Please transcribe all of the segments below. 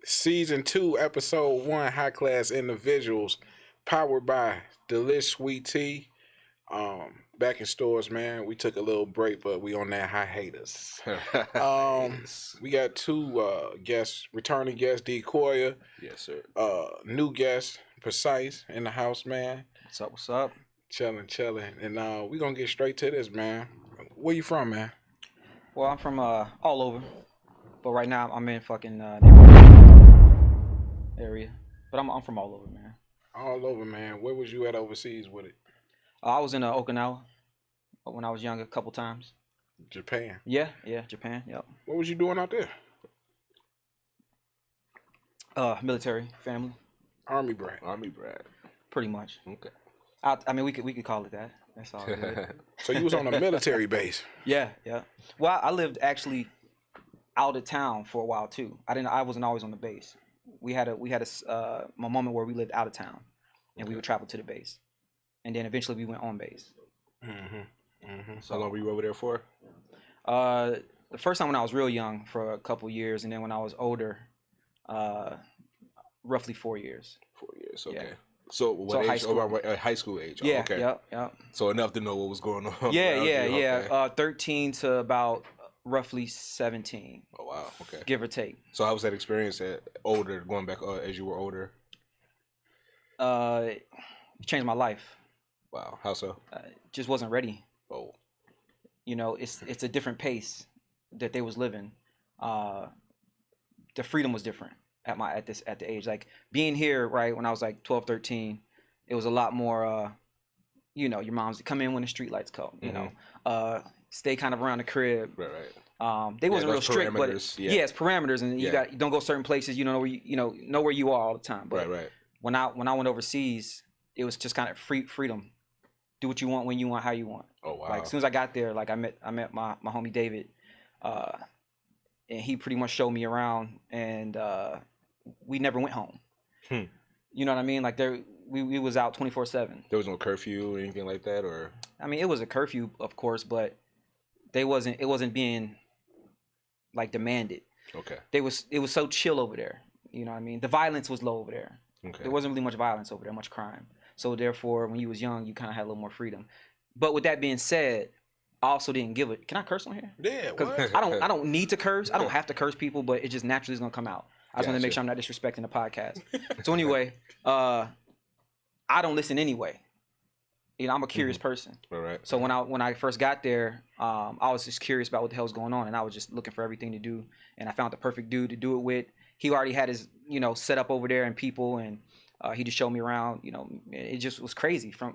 Season 2, Episode 1, High Class Individuals, powered by Delish Sweet Tea. Back in stores, man. We took a little break, but we on that hiatus. Yes. We got two guests, returning guest D Koya, Yes, sir. new guest Precise in the house, man. What's up? What's up? Chilling, and we gonna get straight to this, man. Where you from, man? Well, I'm from all over, but right now I'm in fucking neighborhood area. But I'm from all over, man. All over, man. Where was you at overseas with it? I was in Okinawa when I was young a couple times. Japan. Yeah, Japan. Yep. What was you doing out there? Military family, Army brat. Army brat. pretty much. Okay. I mean, we could call it that. That's all good. So you was on a military base. Yeah. Well, I lived actually out of town for a while too. I wasn't always on the base. We had a moment where we lived out of town, and we would travel to the base, and then eventually we went on base. So how long were you over there for? The first time when I was real young for a couple years, and then when I was older, roughly 4 years. 4 years. Okay. Yeah. So what age? high school. High school age. Yeah. Oh, okay. Yep. So enough to know what was going on. Yeah. Okay. 13 to about roughly 17. Oh wow. Okay. Give or take. So how was that experience going back as you were older? It changed my life. Wow. How so? Just wasn't ready. Oh. You know, it's a different pace that they was living. The freedom was different at the age. Like being here, right, when I was like 12, 13, it was a lot more your mom's come in when the street lights come, you know. Stay kind of around the crib. Right. They wasn't real strict, but it's parameters, and you don't go certain places. You don't know where know where you are all the time. But right. When I went overseas, it was just kind of freedom. Do what you want when you want, how you want. Oh wow. Like as soon as I got there, like I met my homie David, and he pretty much showed me around, and we never went home. You know what I mean? Like we was out 24/7. There was no curfew or anything like that, or? I mean, it was a curfew, of course, but it wasn't being like demanded. Okay. It was so chill over there. You know what I mean? The violence was low over there. Okay. There wasn't really much violence over there, much crime. So therefore, when you was young, you kind of had a little more freedom. But with that being said, I also didn't give it. Can I curse on here? Yeah. Because I don't need to curse. I don't have to curse people, but it just naturally is gonna come out. I just want to make sure I'm not disrespecting the podcast. So anyway, I don't listen anyway. You know, I'm a curious person. Right. So when I first got there, I was just curious about what the hell's going on, and I was just looking for everything to do, and I found the perfect dude to do it with. He already had his set up over there and people, and he just showed me around. You know, it just was crazy from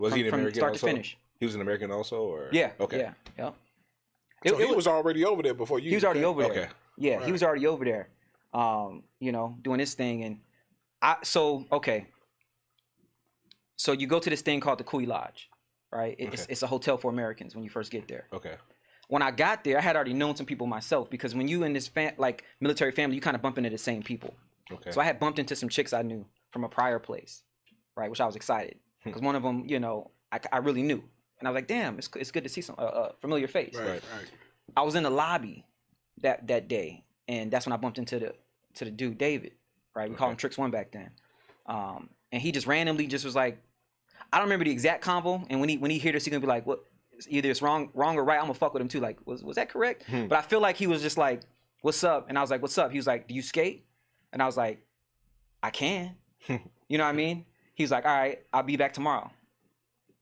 start to finish. He was an American also, or? Yeah. Okay. Yeah. So he was already over there before you. He was already over there. Okay. Yeah, Right. he was already over there. Doing his thing, and So you go to this thing called the Kui Lodge, right? It's a hotel for Americans when you first get there. Okay. When I got there, I had already known some people myself, because when you in this military family, you kind of bump into the same people. Okay. So I had bumped into some chicks I knew from a prior place, right? Which I was excited, because one of them, I really knew, and I was like, damn, it's good to see some familiar face. Right. I was in the lobby that day, and that's when I bumped into the dude David, right? We called him Tricks One back then, and he just randomly just was like, I don't remember the exact convo, and when he hear this, he gonna be like, what? Either it's wrong or right. I'm gonna fuck with him too. Like, was that correct? But I feel like he was just like, what's up? And I was like, what's up? He was like, do you skate? And I was like, I can. You know what I mean? He was like, all right, I'll be back tomorrow.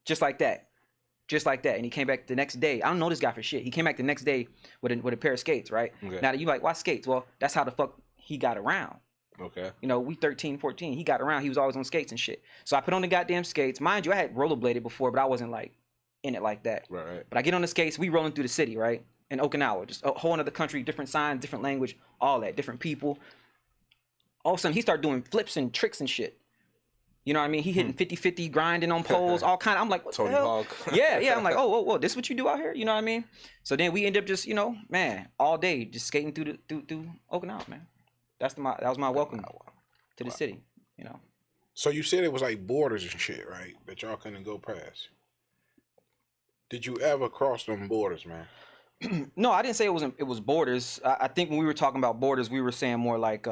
Just like that. And he came back the next day. I don't know this guy for shit. He came back the next day with a pair of skates, right? Okay. Now you like, why skates? Well, that's how the fuck he got around. Okay. We 13, 14. He got around. He was always on skates and shit. So I put on the goddamn skates. Mind you, I had rollerbladed before, but I wasn't like in it like that. Right. But I get on the skates. We rolling through the city, right? In Okinawa, just a whole another country, different signs, different language, all that, different people. All of a sudden, he started doing flips and tricks and shit. You know what I mean? He hitting 50-50, grinding on poles, all kind of. I'm like, what Tony the hell? Hawk. Yeah. I'm like, whoa, this what you do out here? You know what I mean? So then we end up just, man, all day just skating through Okinawa, man. That was my welcome to the city. So you said it was like borders and shit, right? That y'all couldn't go past. Did you ever cross them borders, man? No, I didn't say it was borders. I think when we were talking about borders, we were saying more like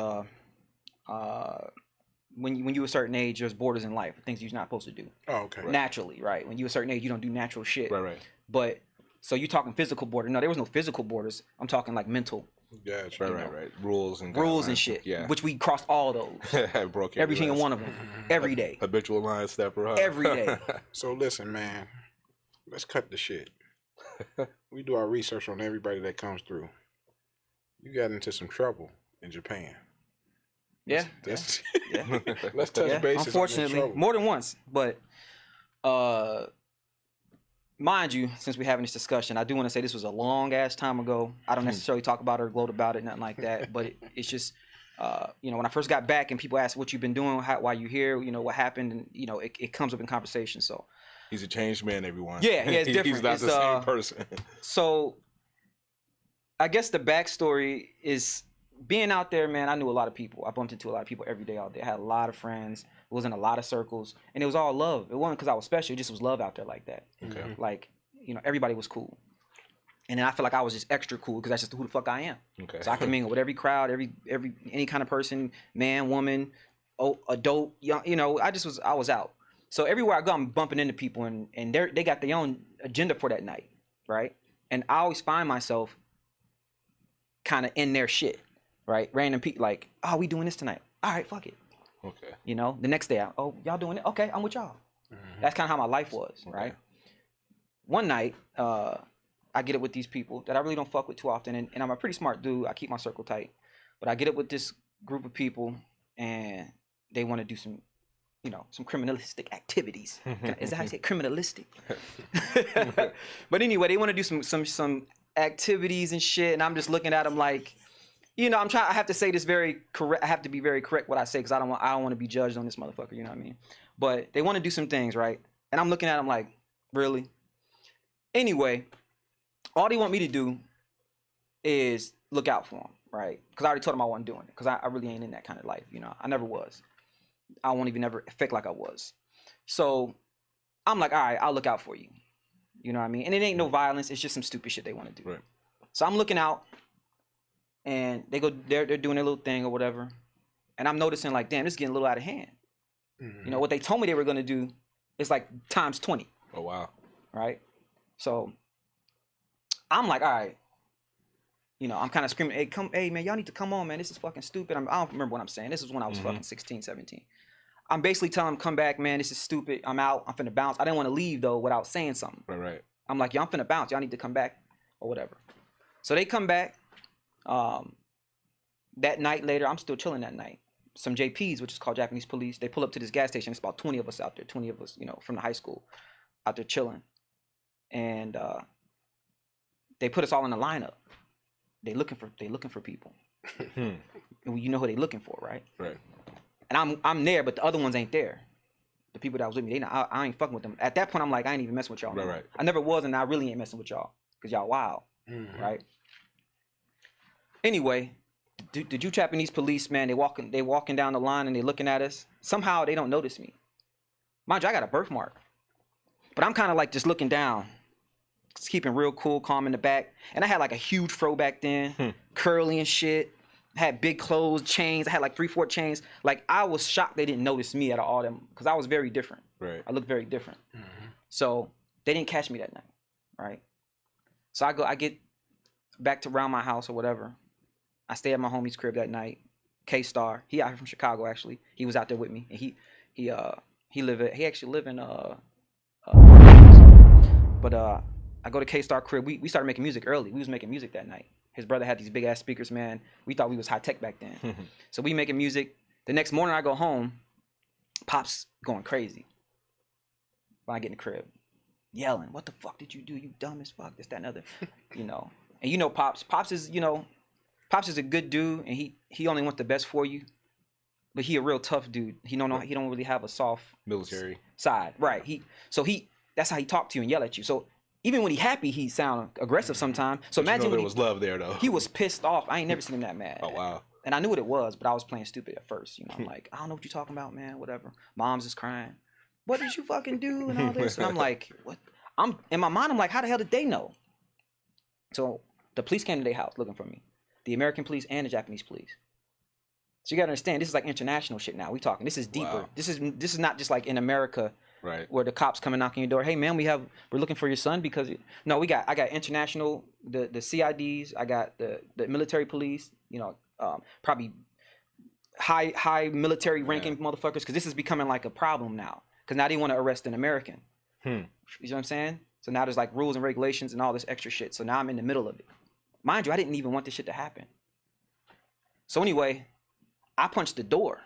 when you a certain age, there's borders in life, things you're not supposed to do. Oh, okay. Naturally, right? When you a certain age, you don't do natural shit. Right. But so you talking physical border? No, there was no physical borders. I'm talking like mental. Yeah, Right. Rules and shit. Yeah. Which we crossed all those. Broke Every single one of them. Every day. Habitual line stepper. Huh? Every day. So listen, man. Let's cut the shit. We do our research on everybody that comes through. You got into some trouble in Japan. Yeah. Let's Yeah. touch bases. Unfortunately, on the more than once. But mind you, since we're having this discussion, I do want to say this was a long ass time ago. I don't necessarily talk about it or gloat about it, nothing like that. But it's just, when I first got back and people asked what you've been doing, why you here, what happened, and it comes up in conversation. So he's a changed man, everyone. Yeah, it's different. He's not the same person. So I guess the backstory is being out there, man. I knew a lot of people. I bumped into a lot of people every day out there. I had a lot of friends. Was in a lot of circles, and it was all love. It wasn't because I was special. It just was love out there like that. Okay. Like, everybody was cool. And then I feel like I was just extra cool because that's just who the fuck I am. Okay. So I could mingle with every crowd, any kind of person, man, woman, adult, young, I was out. So everywhere I go, I'm bumping into people, and they got their own agenda for that night, right? And I always find myself kind of in their shit, right? Random people like, oh, we doing this tonight. All right, fuck it. Okay. The next day, y'all doing it? Okay, I'm with y'all. That's kind of how my life was, right? One night, I get up with these people that I really don't fuck with too often, and I'm a pretty smart dude. I keep my circle tight, but I get up with this group of people, and they want to do some, some criminalistic activities. Is that how you say criminalistic? But anyway, they want to do some activities and shit, and I'm just looking at them like. I'm trying. I have to say this very correct. I have to be very correct what I say because I don't want to be judged on this motherfucker. You know what I mean? But they want to do some things, right? And I'm looking at them like, really? Anyway, all they want me to do is look out for them, right? Because I already told them I wasn't doing it because I really ain't in that kind of life. I never was. I won't even ever fake like I was. So I'm like, all right, I'll look out for you. You know what I mean? And it ain't no violence. It's just some stupid shit they want to do. Right. So I'm looking out. And they're doing their little thing or whatever, and I'm noticing like, damn, this is getting a little out of hand. What they told me they were gonna do is like times 20. Oh wow. Right. So I'm like, all right. I'm kind of screaming, hey man, y'all need to come on, man. This is fucking stupid. I don't remember what I'm saying. This is when I was fucking 16, 17. I'm basically telling them, come back, man. This is stupid. I'm out. I'm finna bounce. I didn't want to leave though without saying something. Right. I'm like, y'all finna bounce. Y'all need to come back or whatever. So they come back. That night later, I'm still chilling that night. Some JPs, which is called Japanese police, they pull up to this gas station. It's about 20 of us out there, 20 of us, from the high school out there chilling. And they put us all in a lineup. They looking for people. And you know who they looking for, right? Right. And I'm there, but the other ones ain't there. The people that was with me, I ain't fucking with them. At that point, I'm like, I ain't even messing with y'all. Right. I never was, and I really ain't messing with y'all because y'all wild, right? Anyway, the Japanese police, man, they walking down the line and they looking at us. Somehow they don't notice me. Mind you, I got a birthmark. But I'm kind of like just looking down. Just keeping real cool, calm in the back. And I had like a huge fro back then. Curly and shit. I had big clothes, chains. I had like 3-4 chains. Like I was shocked they didn't notice me at all them. Because I was very different. Right. I looked very different. So they didn't catch me that night. Right. So I get back to around my house or whatever. I stay at my homie's crib that night. K-Star. He out here from Chicago actually. He was out there with me. And he actually live in but I go to K-Star crib. We started making music early. We was making music that night. His brother had these big ass speakers, man. We thought we was high tech back then. So we making music. The next morning I go home. Pop's going crazy. When I get in the crib. Yelling, what the fuck did you do? You dumb as fuck. This, that, and other. And Pops. Pops is a good dude, and he only wants the best for you. But he a real tough dude. He don't really have a soft Military side, right? That's how he talk to you and yell at you. So even when he happy, he sound aggressive sometimes. So but imagine there was love there though. He was pissed off. I ain't never seen him that mad. Oh wow. And I knew what it was, but I was playing stupid at first. I'm like, I don't know what you're talking about, man. Whatever. Mom's is crying. What did you fucking do and all this? And I'm like, what? In my mind, I'm like, how the hell did they know? So the police came to their house looking for me. The American police and the Japanese police. So you gotta understand, this is like international shit now. We talking. This is deeper. Wow. This is not just like in America, Right. where the cops come and knocking your door. Hey man, we're looking for your son because no, I got international, the CIDs. I got the military police. You know, probably high military ranking motherfuckers, because this is becoming like a problem now. Because now they want to arrest an American. You know what I'm saying? So now there's like rules and regulations and all this extra shit. So now I'm in the middle of it. Mind you, I didn't even want this shit to happen. So anyway, I punched the door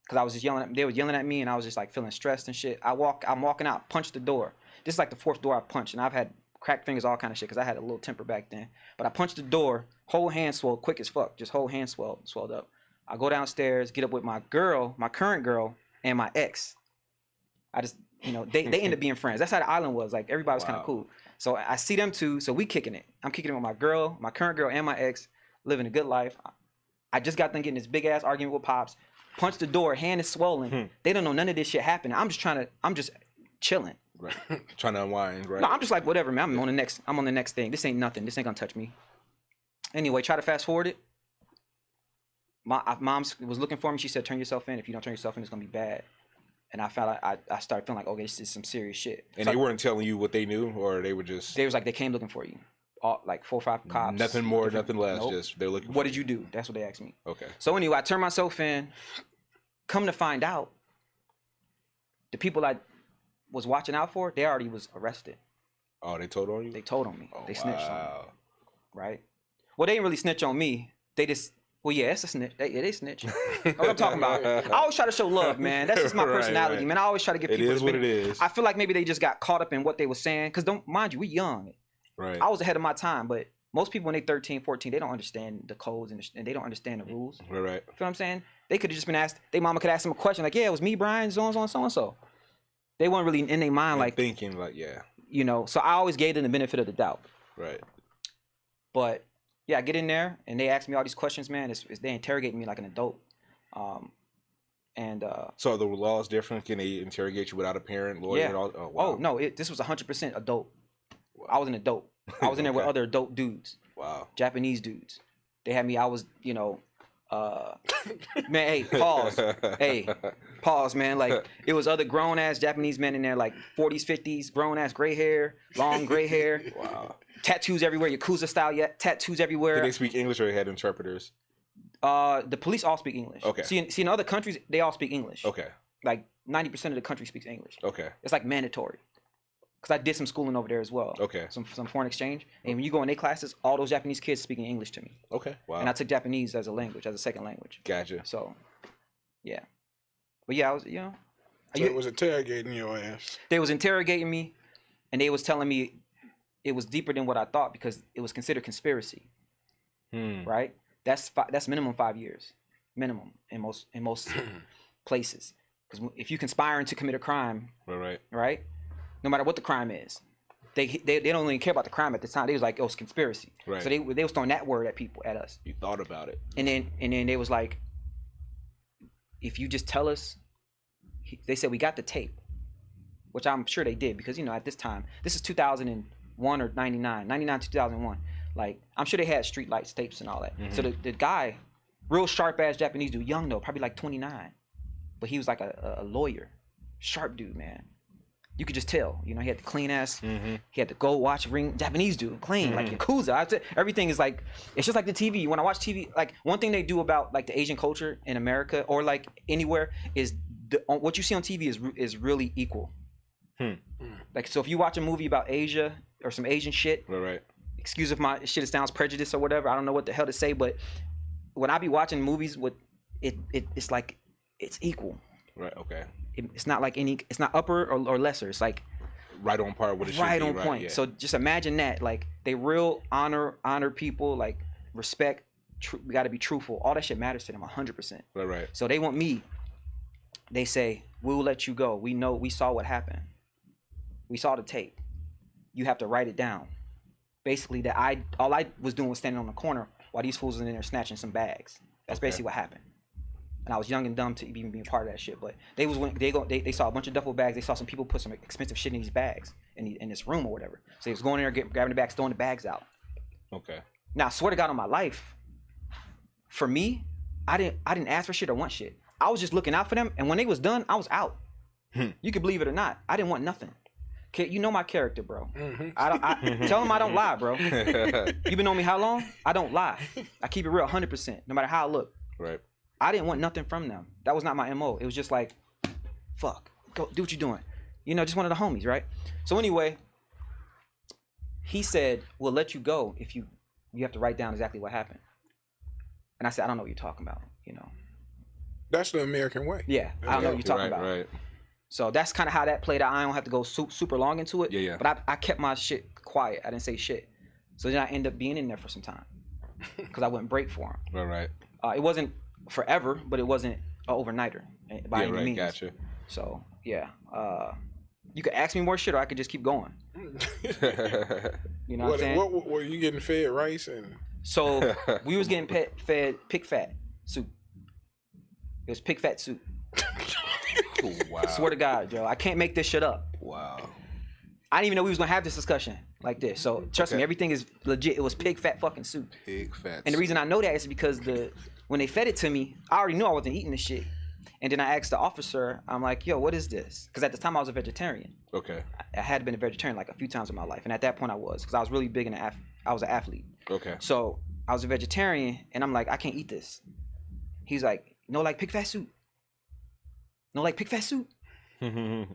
because I was just yelling. They were yelling at me, and I was just like feeling stressed and shit. I'm walking out, punched the door. This is like the 4th door I punched, and I've had cracked fingers, all kind of shit, because I had a little temper back then. But I punched the door, whole hand swelled, quick as fuck, just whole hand swelled up. I go downstairs, get up with my girl, my current girl, and my ex. I just, you know, they end up being friends. That's how the island was. Like everybody was kind of cool. So I see them two. So we kicking it. I'm kicking it with my girl, my current girl, and my ex, living a good life. I just got them getting this big ass argument with Pops. Punched the door, hand is swollen. They don't know none of this shit happening. I'm just chilling. Right. Trying to unwind, right? No, I'm just like, whatever, man. I'm on the next thing. This ain't nothing. This ain't gonna touch me. Anyway, try to fast forward it. My mom was looking for me. She said, turn yourself in. If you don't turn yourself in, it's gonna be bad. And I felt like I started feeling like, okay, this is some serious shit. And so they weren't telling you what they knew, or they were just... They was like, they came looking for you. All, like 4 or 5 cops. Nothing more, nothing less. Nope. Just they're looking for What did you do? That's what they asked me. Okay. So anyway, I turned myself in. Come to find out, the people I was watching out for, they already was arrested. Oh, they told on you? They told on me. Oh, they snitched on me. wow. Right? Well, they didn't really snitch on me. They just... Well, yeah, it's a snitch. They snitch. What I'm talking about. I always try to show love, man. That's just my personality, man. I always try to give people... It is what it is. I feel like maybe they just got caught up in what they were saying. Because don't mind you, we young. Right. I was ahead of my time, but most people when they 13, 14, they don't understand the codes and they don't understand the rules. Right. You know what I'm saying? They could have just been asked... Their mama could ask them a question like, yeah, it was me, Brian, so-and-so. They weren't really in their mind like... Thinking like, yeah. You know, so I always gave them the benefit of the doubt. Right. But... Yeah, I get in there and they ask me all these questions, man. They interrogating me like an adult. So are the laws different? Can they interrogate you without a parent, lawyer? Yeah. And all? Oh, wow. Oh no, this was 100% adult. I was an adult. I was in there with other adult dudes. Wow. Japanese dudes. They had me. I was, you know, man. Hey, pause. Hey, pause, man. Like it was other grown ass Japanese men in there, like 40s, 50s, grown ass gray hair, long gray hair. Wow. Tattoos everywhere, Yakuza style. Yeah, tattoos everywhere. Did they speak English or they had interpreters? The police all speak English. Okay. See, in other countries, they all speak English. Okay. Like 90% of the country speaks English. Okay. It's like mandatory. Because I did some schooling over there as well. Okay. Some foreign exchange. And when you go in their classes, all those Japanese kids speaking English to me. Okay. Wow. And I took Japanese as a language, as a second language. Gotcha. So, yeah. But yeah, I was, you know. So it was interrogating your ass. They was interrogating me, and they was telling me it was deeper than what I thought because it was considered conspiracy. Right? That's minimum 5 years. Minimum in most places. Because if you conspiring to commit a crime, right? No matter what the crime is, they don't even care about the crime at the time. They was like, oh, it's conspiracy. Right. So they was throwing that word at us. You thought about it. And then they was like, if you just tell us, they said we got the tape, which I'm sure they did because, you know, at this time, this is 2001 or 99, 2001. Like, I'm sure they had street lights, tapes and all that. So the guy, real sharp ass Japanese dude, young though, probably like 29, but he was like a lawyer, sharp dude, man. You could just tell, you know, he had the clean ass, he had the gold watch ring, Japanese dude, clean, like Yakuza. Everything is like, it's just like the TV. When I watch TV, like one thing they do about like the Asian culture in America or like anywhere is what you see on TV is really equal. Like, so if you watch a movie about Asia or some Asian shit, excuse if my shit sounds prejudiced or whatever, I don't know what the hell to say, but when I be watching movies with it's like it's equal. Right. Okay. It's not like it's not upper or lesser. It's like right on par with it. Right on point. Yeah. So just imagine that. Like they real honor people. Like respect. We got to be truthful. All that shit matters to them 100%. Right. So they want me. They say we'll let you go. We know. We saw what happened. We saw the tape. You have to write it down. Basically, all I was doing was standing on the corner while these fools were in there snatching some bags. That's basically what happened. And I was young and dumb to even be a part of that shit. But they saw a bunch of duffel bags. They saw some people put some expensive shit in these bags in this room or whatever. So they was going in there, grabbing the bags, throwing the bags out. Okay. Now, I swear to God on my life, for me, I didn't ask for shit or want shit. I was just looking out for them, and when they was done, I was out. You can believe it or not. I didn't want nothing. Kid, you know my character, bro. Tell them I don't lie, bro. You been knowing me how long? I don't lie. I keep it real 100%, no matter how I look. Right. I didn't want nothing from them. That was not my MO. It was just like, fuck, go do what you're doing. You know, just one of the homies, right? So anyway, he said, we'll let you go if you have to write down exactly what happened. And I said, I don't know what you're talking about, you know. That's the American way. Yeah, I don't know what you're talking about. Right. So that's kind of how that played out. I don't have to go super long into it. Yeah. But I kept my shit quiet. I didn't say shit. So then I ended up being in there for some time because I wouldn't break for him. Right. It wasn't forever, but it wasn't an overnighter by any means. Gotcha. So yeah, you could ask me more shit, or I could just keep going. You know what I'm saying? What were you getting fed rice and? So we was getting fed pig fat soup. It was pig fat soup. Wow. Swear to God, Joe, I can't make this shit up. Wow. I didn't even know we was gonna have this discussion like this. So trust me, everything is legit. It was pig fat fucking soup. Pig fat. And the reason I know that is because when they fed it to me, I already knew I wasn't eating this shit. And then I asked the officer, I'm like, yo, what is this? Because at the time I was a vegetarian. Okay. I had been a vegetarian like a few times in my life. And at that point I was, because I was really big I was an athlete. Okay. So I was a vegetarian and I'm like, I can't eat this. He's like, no, like pig fat soup. No, like pig fat soup. I'm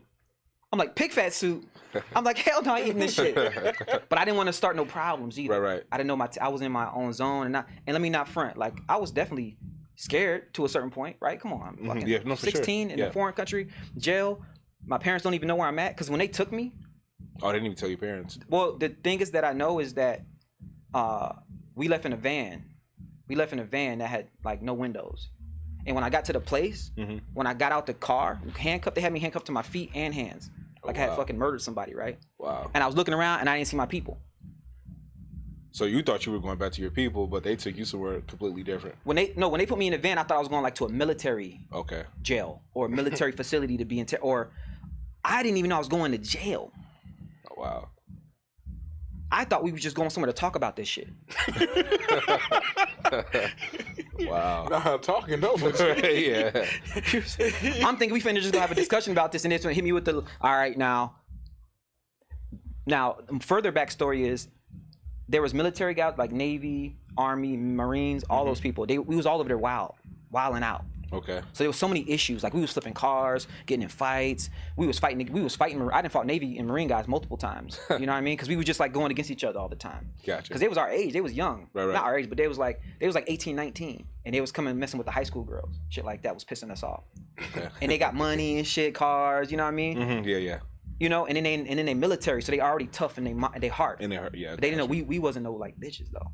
like, pig fat soup? I'm like, hell no, I ain't eating this shit. But I didn't want to start no problems either. Right. I didn't know I was in my own zone. And let me not front. Like, I was definitely scared to a certain point, right? Come on. I'm fucking 16 in a foreign country, jail. My parents don't even know where I'm at. Because when they took me. Oh, they didn't even tell your parents? Well, the thing is that I know is that we left in a van. We left in a van that had, like, no windows. And when I got to the place, when I got out the car, they had me handcuffed to my feet and hands. Like I had fucking murdered somebody, right? Wow. And I was looking around and I didn't see my people. So you thought you were going back to your people, but they took you somewhere completely different. When they put me in a van, I thought I was going like to a military jail or a military facility to be or I didn't even know I was going to jail. Oh, wow. I thought we were just going somewhere to talk about this shit. Wow. Nah, talking over. Yeah. I'm thinking we finna just go have a discussion about this, and it's gonna hit me with the all right now. Now, further backstory is there was military guys like Navy, Army, Marines, all those people. We was all over there wilding out. Okay. So there was so many issues. Like we was flipping cars, getting in fights. We was fighting. I done fought Navy and Marine guys multiple times. You know what I mean? Because we was just like going against each other all the time. Gotcha. Because they was our age. They was young. Right. Not our age, but they was like 18, 19. And they was coming messing with the high school girls. Shit like that was pissing us off. Okay. And they got money and shit, cars. You know what I mean? Yeah. You know, and then they military, so they already tough in they heart. And yeah. But they didn't know we wasn't no like bitches though.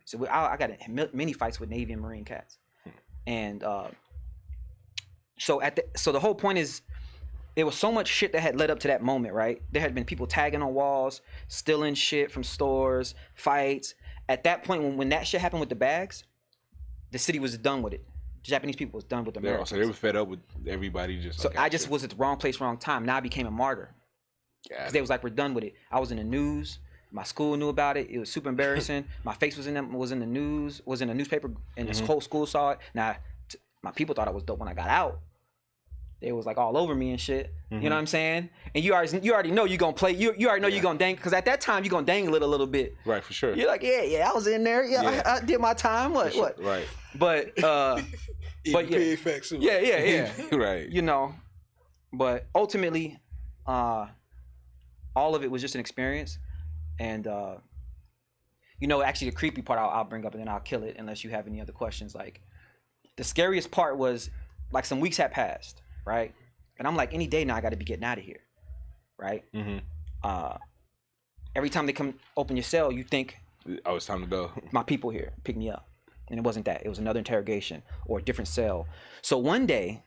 So I got many fights with Navy and Marine cats. And so the whole point is, there was so much shit that had led up to that moment, right? There had been people tagging on walls, stealing shit from stores, fights. At that point, when that shit happened with the bags, the city was done with it. The Japanese people was done with Americans. So they were fed up with everybody just. So I just was at the wrong place, wrong time. Now I became a martyr. Because they was like, we're done with it. I was in the news. My school knew about it. It was super embarrassing. My face was in the news, was in the newspaper, and this whole school saw it. Now, my people thought I was dope when I got out. They was like all over me and shit. You know what I'm saying? And you already know you gonna play. You already know you gonna dangle, because at that time you gonna dangle it a little bit. Right, for sure. You're like, yeah, I was in there. Yeah. I did my time. What? Right. But pig fat soup. Yeah. Right. You know, but ultimately, all of it was just an experience, and you know, actually the creepy part I'll bring up and then I'll kill it unless you have any other questions. Like, the scariest part was like some weeks had passed. Right, and I'm like, any day now I got to be getting out of here, right? Every time they come open your cell, you think, oh, it's time to go. My people here, pick me up, and it wasn't that. It was another interrogation or a different cell. So one day,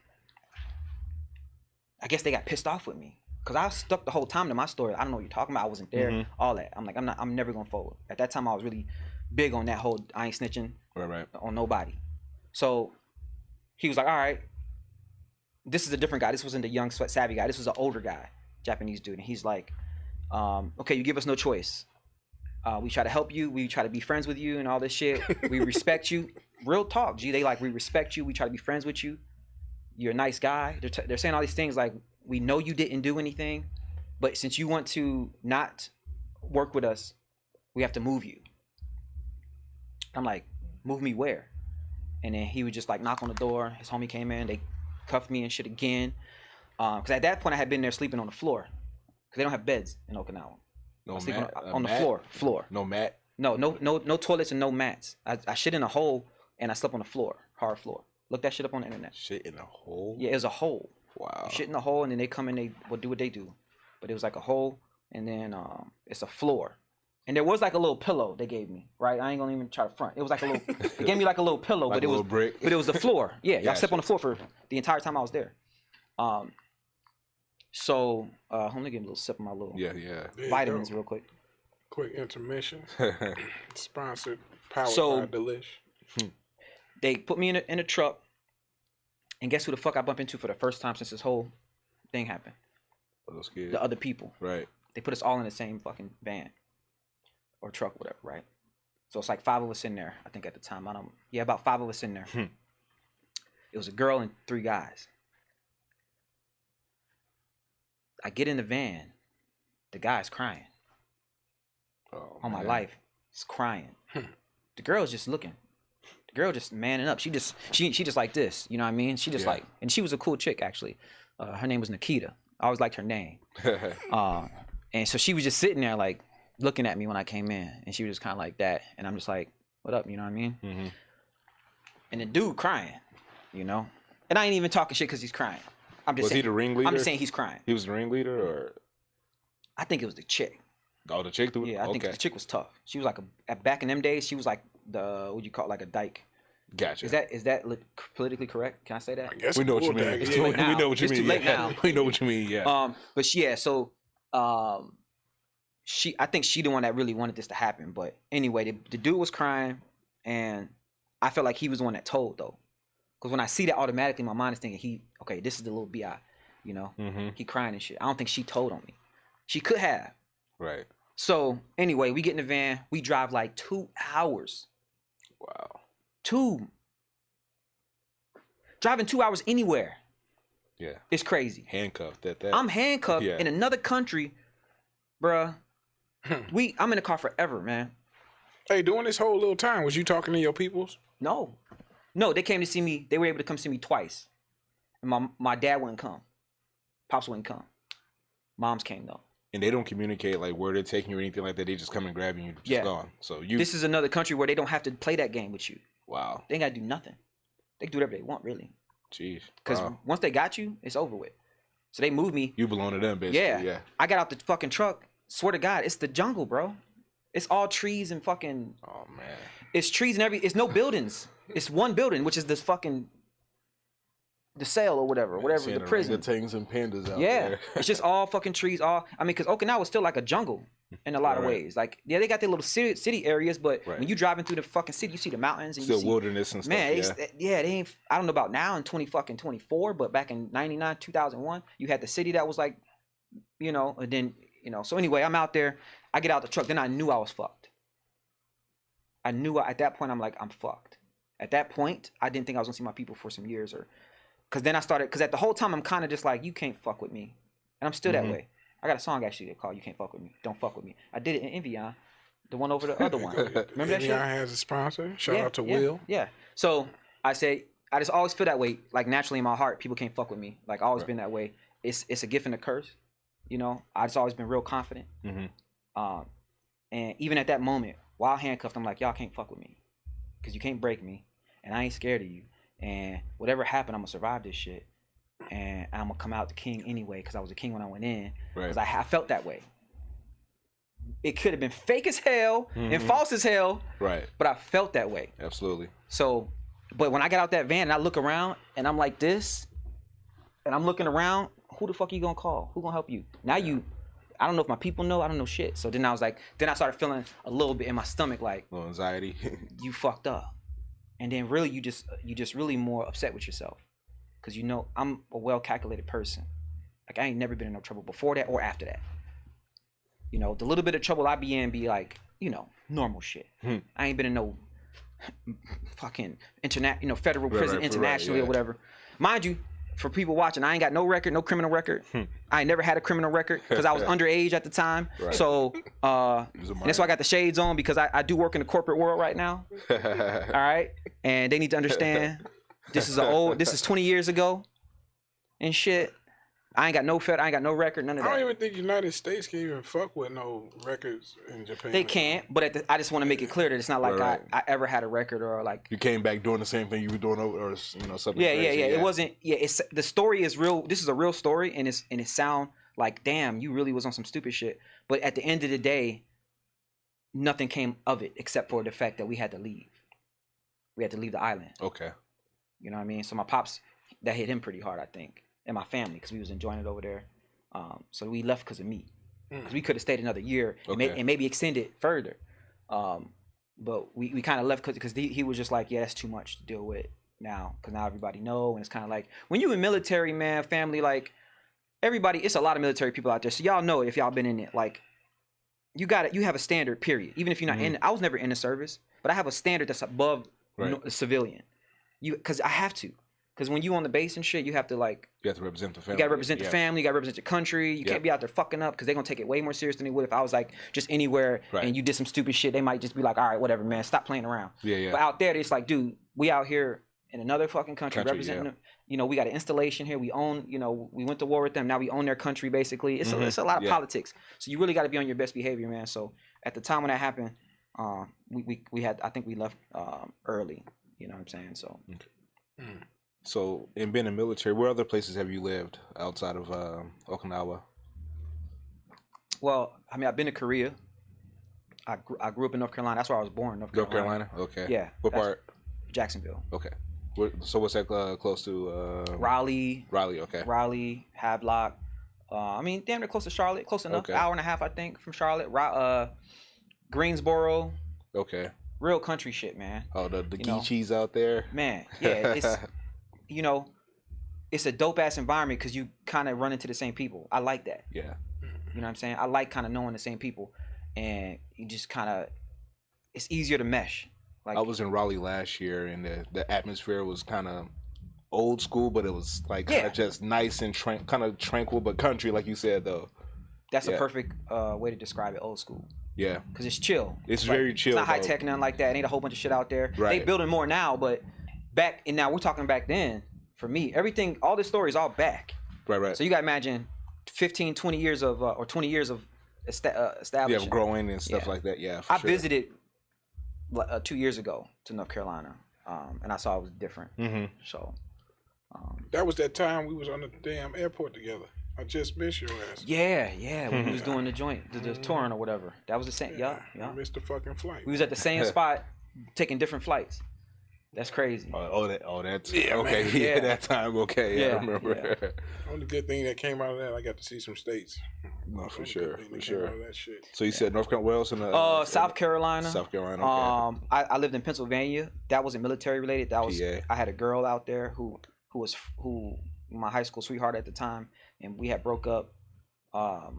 I guess they got pissed off with me because I stuck the whole time to my story. I don't know what you're talking about. I wasn't there. All that. I'm like, I'm never gonna forward. At that time, I was really big on that whole I ain't snitching on nobody. So he was like, all right. This is a different guy. This wasn't the young, savvy guy. This was an older guy, Japanese dude. And he's like, okay, you give us no choice. We try to help you. We try to be friends with you and all this shit. We respect you. real talk, G. They like, we respect you. We try to be friends with you. You're a nice guy. They're saying all these things like, we know you didn't do anything, but since you want to not work with us, we have to move you. I'm like, move me where? And then he would just like knock on the door. His homie came in. They cuffed me and shit again. Because at that point I had been there sleeping on the floor. Because they don't have beds in Okinawa. No sleeping mat, on the floor. No mat. No toilets and no mats. I shit in a hole and I slept on the floor, hard floor. Look that shit up on the internet. Shit in a hole. Yeah, it was a hole. Wow. Shit in the hole, and then they come in, they would do what they do. But it was like a hole, and then it's a floor. And there was like a little pillow they gave me, right? I ain't gonna even try to front. It was like a little, they gave me like a little pillow, Like but it was brick. but it was the floor. Yeah, Gotcha. I slept on the floor for the entire time I was there. So let me get a little sip of my little Yeah. There you vitamins go. real quick. Quick intermission. Sponsored, powered So- by Delish. They put me in a truck, and guess who the fuck I bump into for the first time since this whole thing happened? Those kids. The other people. Right. They put us all in the same fucking van or truck, whatever, right? So it's like 5 of us in there. I think at the time, about 5 of us in there. It was a girl and 3 guys. I get in the van, the guy's crying. Oh, On my man. life, he's crying. The girl's just looking. The girl just manning up. She just like this, you know what I mean? She just Yeah. like, and she was a cool chick actually. Her name was Nikita. I always liked her name. And so she was just sitting there like looking at me when I came in, and she was just kind of like that, and I'm just like, what up, you know what I mean? Mhm. And the dude crying, you know, and I ain't even talking shit because he's crying. I'm just Was saying, he the ringleader? I'm just saying he's crying. He was the ringleader, or I think it was the chick. oh, the chick threw it? Yeah, I think Okay. the chick was tough. She was like back in them days, she was like the, what you call it, like a dyke. Gotcha. Is that politically correct? Can I say that? I guess We know what you we'll mean. tag It's it. too Yeah. late now. We know what you It's mean. too late yeah. now. We know what you mean. Yeah. But yeah, so I think she the one that really wanted this to happen. But anyway, the dude was crying, and I felt like he was the one that told though, because when I see that, automatically my mind is thinking this is the little bi, you know, he crying and shit. I don't think she told on me. She could have. Right. So anyway, we get in the van, we drive like 2 hours. Wow. Driving 2 hours anywhere. Yeah. It's crazy. Handcuffed at that. I'm handcuffed Yeah. in another country, bruh. I'm in the car forever, man. Hey, during this whole little time, was you talking to your peoples? No, they came to see me. They were able to come see me twice. And my dad wouldn't come. Pops wouldn't come. Moms came though. And they don't communicate like where they're taking you or anything like that. They just come and grab you and you're just gone. So you. This is another country where they don't have to play that game with you. Wow. They ain't gotta do nothing. They can do whatever they want, really. Jeez. Because Wow. once they got you, it's over with. So they moved me. You belong to them, basically. Yeah. Yeah. I got out the fucking truck. Swear to God, it's the jungle, bro. It's all trees and fucking. Oh man. It's trees and it's no buildings. It's one building, which is this fucking. The cell or whatever, Seeing the prison. orangutans and pandas out Yeah, there. it's just all fucking trees. Because Okinawa is still like a jungle in a lot of Right. ways. Like, yeah, they got their little city areas, but Right. when you driving through the fucking city, you see the mountains and Still you see, wilderness and stuff. man, Yeah. they ain't. I don't know about now in 2024, but back in 99, 2001, you had the city that was like, you know, and then So anyway, I'm out there. I get out the truck. Then I knew I was fucked. At that point, I'm like, I'm fucked. At that point, I didn't think I was gonna see my people for some years, because then I started. Because at the whole time, I'm kind of just like, you can't fuck with me, and I'm still that way. I got a song actually called "You Can't Fuck with Me." Don't fuck with me. I did it in Envion, the one over the other one. Remember that shit? Envion has a sponsor. Shout out to Will. Yeah. So I just always feel that way. Like naturally in my heart, people can't fuck with me. Like always been that way. It's a gift and a curse. You know, I just always been real confident. And even at that moment, while handcuffed, I'm like, y'all can't fuck with me, because you can't break me, and I ain't scared of you. And whatever happened, I'm gonna survive this shit, and I'm gonna come out the king anyway, because I was a king when I went in. Because I felt that way. It could have been fake as hell and false as hell, Right. but I felt that way. Absolutely. So, but when I got out that van and I look around and I'm like this, and I'm looking around, who the fuck you gonna call? Who gonna help you? Now I don't know if my people know. I don't know shit. So then I started feeling a little bit in my stomach like, A little anxiety. you fucked up. And then really you just really more upset with yourself, because I'm a well calculated person. Like I ain't never been in no trouble before that or after that. The little bit of trouble I be in be like, normal shit. I ain't been in no fucking federal Right, prison right, internationally yeah. or whatever. Mind you, for people watching, I ain't got no record, no criminal record. I ain't never had a criminal record because I was underage at the time. Right. So, and was a that's why I got the shades on, because I do work in the corporate world right now. All right, and they need to understand this is 20 years ago, and shit. I ain't got no record, none of I that. don't even think United States can even fuck with no records in Japan. They can't, but I just want to make it clear that it's not like Right. I ever had a record or like. You came back doing the same thing you were doing over, or something. Yeah, crazy. yeah. It wasn't. Yeah, it's the story is real. This is a real story, and it sound like, damn, you really was on some stupid shit. But at the end of the day, nothing came of it except for the fact that we had to leave. We had to leave the island. Okay. You know what I mean? So my pops, that hit him pretty hard, I think, and my family, because we was enjoying it over there. So we left because of me. Because we could have stayed another year and maybe extended further. But we kind of left because he was just like, yeah, that's too much to deal with now. Because now everybody know, and it's kind of like, when you in military, man, family, like, everybody, it's a lot of military people out there. So y'all know, if y'all been in it, like, you have a standard, period. Even if you're not in, I was never in the service, but I have a standard that's above the civilian. Because I have to. Because when you on the base and shit, you have to, like... You have to represent the family. You got to represent the family. You got to represent your country. You can't be out there fucking up, because they're going to take it way more serious than they would if I was, like, just anywhere and you did some stupid shit. They might just be like, all right, whatever, man. Stop playing around. Yeah, yeah. But out there, it's like, dude, we out here in another fucking country representing them. You know, we got an installation here. We own, we went to war with them. Now we own their country, basically. It's a lot of politics. So you really got to be on your best behavior, man. So at the time when that happened, we had, I think we left early. You know what I'm saying? So... So, in being in the military, where other places have you lived outside of Okinawa? Well, I mean, I've been to Korea. I grew up in North Carolina. That's where I was born, North Carolina. Okay. Yeah. What part? Jacksonville. Okay. So what's that close to? Raleigh. Raleigh, okay. Raleigh, Havelock. I mean, damn near close to Charlotte. Close enough. Okay. Hour and a half, I think, from Charlotte. Greensboro. Okay. Real country shit, man. Oh, the geechees out there? Man, yeah, it's... it's a dope ass environment because you kind of run into the same people. I like that. Yeah. You know what I'm saying? I like kind of knowing the same people, and you just kind of, it's easier to mesh. Like, I was in Raleigh last year, and the atmosphere was kind of old school, but it was like kind of just nice and kind of tranquil, but country, like you said, though. That's a perfect way to describe it. Old school. Yeah. Because it's chill. It's very chill. It's not high tech, nothing like that. It ain't a whole bunch of shit out there. Right. They building more now, but now we're talking back then. For me, everything, all this story is all back. Right. So you got to imagine 15, 20 years of, or 20 years of establishment. Yeah, growing and stuff like that. Yeah, I visited 2 years ago to North Carolina, and I saw it was different. So. That was that time we was on the damn airport together. I just missed your ass. Yeah, when we was doing the joint, the touring or whatever. That was the same. Yeah. I missed the fucking flight. We was at the same spot, taking different flights. That's crazy. That's okay. Yeah, that time. Okay, yeah, I remember. Yeah. Only good thing that came out of that, I got to see some states. No, for sure. Out of that shit. So you said North Carolina. Where else in the? South Carolina. South Carolina. Okay. I lived in Pennsylvania. That wasn't military related. That was PA. I had a girl out there who my high school sweetheart at the time, and we had broke up a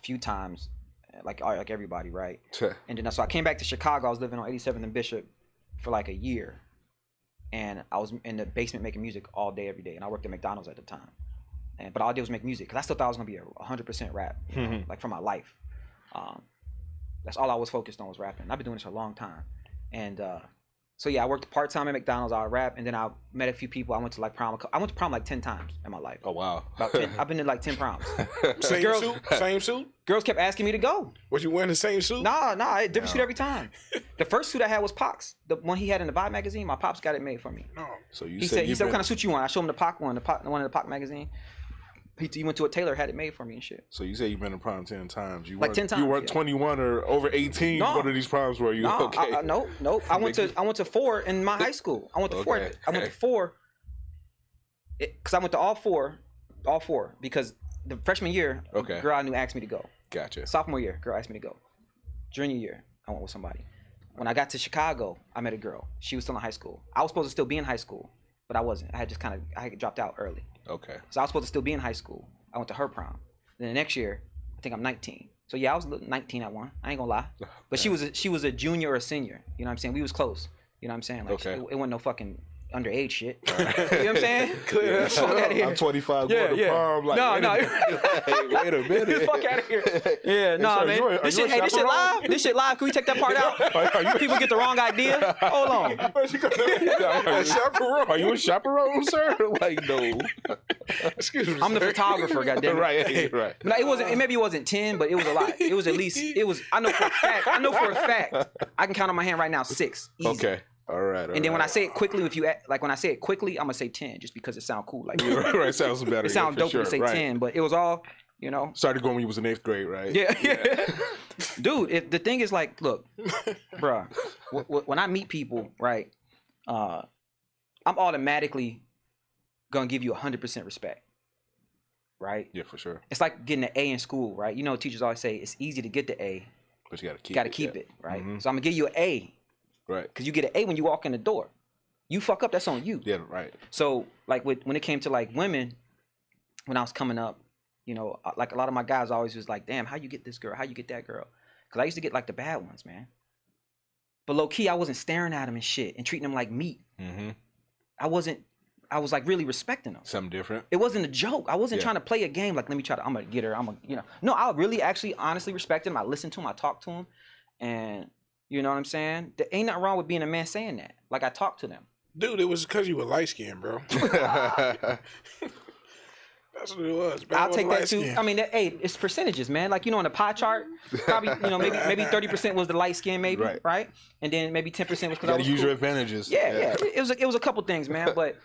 few times, like everybody, right? And then so I came back to Chicago. I was living on 87th and Bishop for like a year. And I was in the basement making music all day, every day. And I worked at McDonald's at the time. But all I did was make music. Because I still thought I was going to be 100% rap. Like, for my life. That's all I was focused on was rapping. I've been doing this for a long time. And so, yeah, I worked part-time at McDonald's. I would rap. And then I met a few people. I went to prom like 10 times in my life. Oh, wow. About 10, I've been to like 10 proms. Same suit? Girls kept asking me to go. Was you wearing the same suit? Nah, different suit every time. The first suit I had was Pac's. The one he had in the Vibe magazine, my pops got it made for me. No. So he said, what kind of suit you want? I showed him the Pac one, the one in the Pac magazine. He went to a tailor, had it made for me and shit. So you say you've been to prom 10 times. You like 10 times. You weren't 21 or over 18. No. One of these proms were you? No, okay. No. I went to 4 in my high school. I went to 4. I went to 4 because I went to all four because the freshman year, girl I knew asked me to go. Gotcha. Sophomore year, girl asked me to go. Junior year, I went with somebody. When I got to Chicago, I met a girl. She was still in high school. I was supposed to still be in high school, but I wasn't. I had dropped out early. Okay. So I was supposed to still be in high school. I went to her prom. Then the next year, I think I'm 19. So yeah, I was 19 at one. I ain't gonna lie. But she was a junior or a senior. You know what I'm saying? We was close. You know what I'm saying? Like, Okay. it wasn't no fucking underage shit. You know what I'm saying? Fuck out of here. I'm 25 Yeah, going to yeah. prom. Like, No. wait a minute. Fuck out of here. Yeah, no, sorry, man. This shit live? This shit live? Can we take that part out? People get the wrong idea. Hold on. Are you a chaperone, sir? Like, no. Excuse me. I'm the sir. photographer, goddamn. Right. But it wasn't. Maybe it wasn't 10, but it was a lot. It was at least. It was. I know for a fact. I can count on my hand right now 6. Easy. Okay. All right. And then when I say it quickly, when I say it quickly, I'm gonna say 10, just because it sounds cool. Like right, sounds better. it sounds dope sure. to say 10, but it was all, you know. Started going when you was in 8th grade, right? Yeah. Dude, the thing is, like, look, bruh, when I meet people, right, I'm automatically gonna give you 100% respect, right? Yeah, for sure. It's like getting an A in school, right? You know, teachers always say it's easy to get the A, But you gotta keep it, right? Mm-hmm. So I'm gonna give you an A, right? because you get an A when you walk in the door. You fuck up, that's on you. Yeah, right. So, like, when it came to, like, women, when I was coming up, you know, like, a lot of my guys always was like, damn, how you get this girl? How you get that girl? Because I used to get, like, the bad ones, man. But low-key, I wasn't staring at them and shit and treating them like meat. Mm-hmm. I was, like, really respecting them. Something different. It wasn't a joke. I wasn't trying to play a game, like, I'm going to get her. No, I really actually honestly respected them. I listened to them. I talked to them. And, you know what I'm saying? There ain't nothing wrong with being a man saying that. Like, I talked to them. Dude, it was because you were light-skinned, bro. That's what it was. I'll take that too. I mean, it's percentages, man. Like, you know, on the pie chart, probably, you know, maybe 30% was the light skin, maybe, right? And then maybe 10% was because I was use cool. your advantages. Yeah. It was a couple things, man. But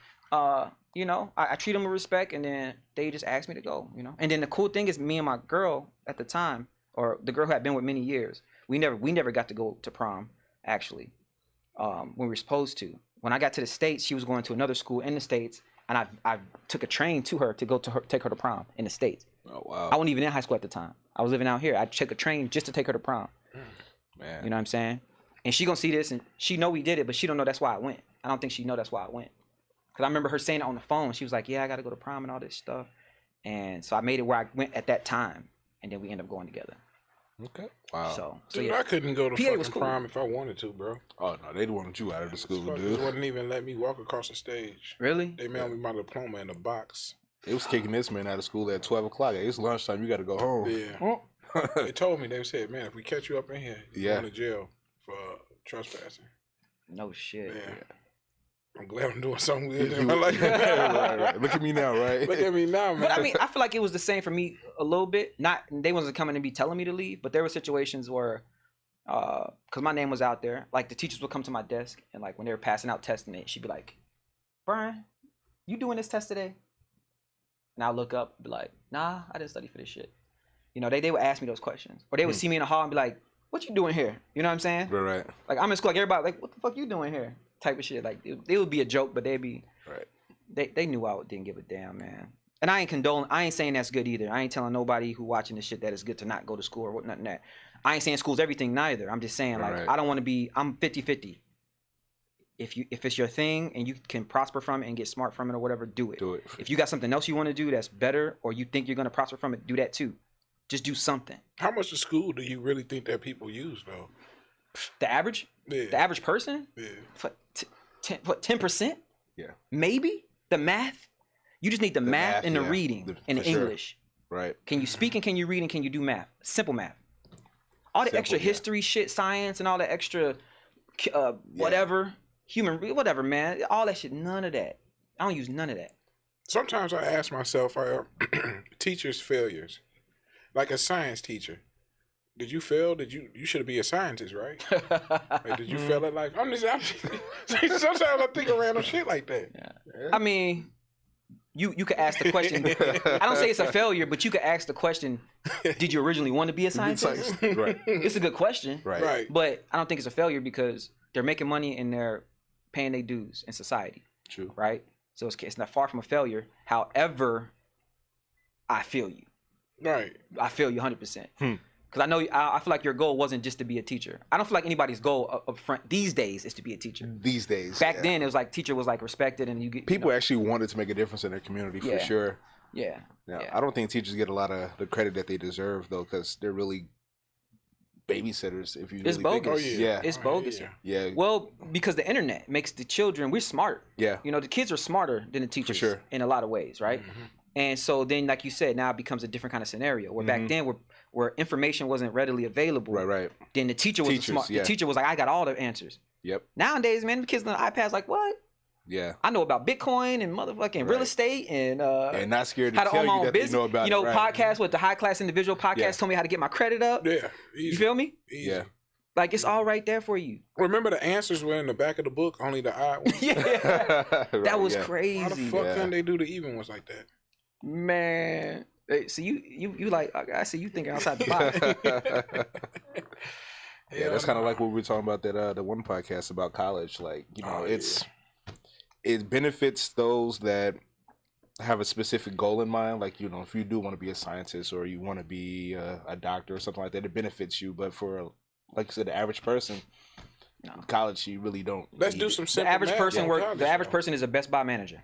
you know, I treat them with respect, and then they just asked me to go, you know. And then the cool thing is, me and my girl at the time, or the girl who had been with many years, we never got to go to prom, actually, when we were supposed to. When I got to the States, she was going to another school in the States, and I took a train to her to go to take her to prom in the States. Oh wow! I wasn't even in high school at the time. I was living out here. I took a train just to take her to prom. Man, you know what I'm saying? And she gonna see this, and she know we did it, but she don't know that's why I went. I don't think she know that's why I went. Cause I remember her saying it on the phone. She was like, "Yeah, I gotta go to prom and all this stuff," and so I made it where I went at that time, and then we ended up going together. Okay. Wow. So Dude, yeah. I couldn't go to PA fucking was cool. prom if I wanted to, bro. Oh no, they wanted you out of the school, Fuckers dude. wouldn't even let me walk across the stage. Really? They mailed me my diploma in a box. They was kicking this man out of school at 12 o'clock. It's lunchtime. You got to go home. Yeah. They told me, they said, man, if we catch you up in here, you're going to jail for trespassing. No shit. Yeah. I'm glad I'm doing something good in my life. right. Look at me now, right? Look at me now, man. But I mean, I feel like it was the same for me a little bit. Not they wasn't coming to be telling me to leave, but there were situations where, because my name was out there, like the teachers would come to my desk and like when they were passing out testing it, she'd be like, "Brian, you doing this test today?" And I'll look up, and be like, "Nah, I didn't study for this shit." You know, they would ask me those questions, or they would see me in the hall and be like, "What you doing here?" You know what I'm saying? Right. Like I'm in school, like everybody, like, "What the fuck you doing here?" Type of shit. Like it would be a joke, but they'd be right. They knew I didn't give a damn, man. And I ain't saying that's good either. I ain't telling nobody who watching this shit that it's good to not go to school or what nothing that. I ain't saying school's everything neither. I'm just saying like I don't want to be. I'm 50-50. If it's your thing and you can prosper from it and get smart from it or whatever, do it. Do it. If you got something else you want to do that's better or you think you're gonna prosper from it, do that too. Just do something. How much of school do you really think that people use though? The average? Yeah. The average person? Yeah. What 10%? Yeah. Maybe the math. You just need the math and the reading and the English. Right. Can you speak and can you read and can you do math? Simple math. All the extra history shit, science, and all the extra whatever, human, whatever, man. All that shit, none of that. I don't use none of that. Sometimes I ask myself, teachers' failures. Like a science teacher. Did you fail? You should be a scientist, right? Like, did you fail at life? Sometimes I think of random shit like that. Yeah. I mean, you could ask the question. I don't say it's a failure, but you could ask the question, did you originally want to be a scientist? Right. It's a good question. Right. But I don't think it's a failure because they're making money and they're paying their dues in society. True. Right? So it's not far from a failure. However, I feel you. Right. I feel you 100%. Because I feel like your goal wasn't just to be a teacher. I don't feel like anybody's goal up front these days is to be a teacher. These days. Back then, it was like teacher was like respected and you get... People actually wanted to make a difference in their community for sure. Yeah. I don't think teachers get a lot of the credit that they deserve though because they're really babysitters. If you It's really think bogus. yeah, It's bogus. yeah. Well, because the internet makes the children, we're smart. Yeah. You know, the kids are smarter than the teachers sure. in a lot of ways, right? And so then, like you said, now it becomes a different kind of scenario. Where back then, where information wasn't readily available. Right. Then the teacher was smart. Yeah. The teacher was like, I got all the answers. Yep. Nowadays, man, the kids on the iPads like, what? Yeah. I know about Bitcoin and motherfucking real estate and not scared to how to tell own my you own that business. they know about you know, it. Right. podcasts with the high class individual podcast told me how to get my credit up. Yeah. Easy. You feel me? Easy. Yeah. Like it's all right there for you. Remember the answers were in the back of the book, only the odd ones? Yeah. Right, That was yeah. crazy. How the fuck couldn't they do the even ones like that? Man. Hey, so you like I see you thinking outside the box. Yeah, that's kind of like what we were talking about that the one podcast about college. Like, you know, it benefits those that have a specific goal in mind. Like, you know, if you do want to be a scientist or you want to be a doctor or something like that, it benefits you. But for, like you said, the average person, college, you really don't. Let's do some simple The average math person on college, the average though. person is a Best Buy manager.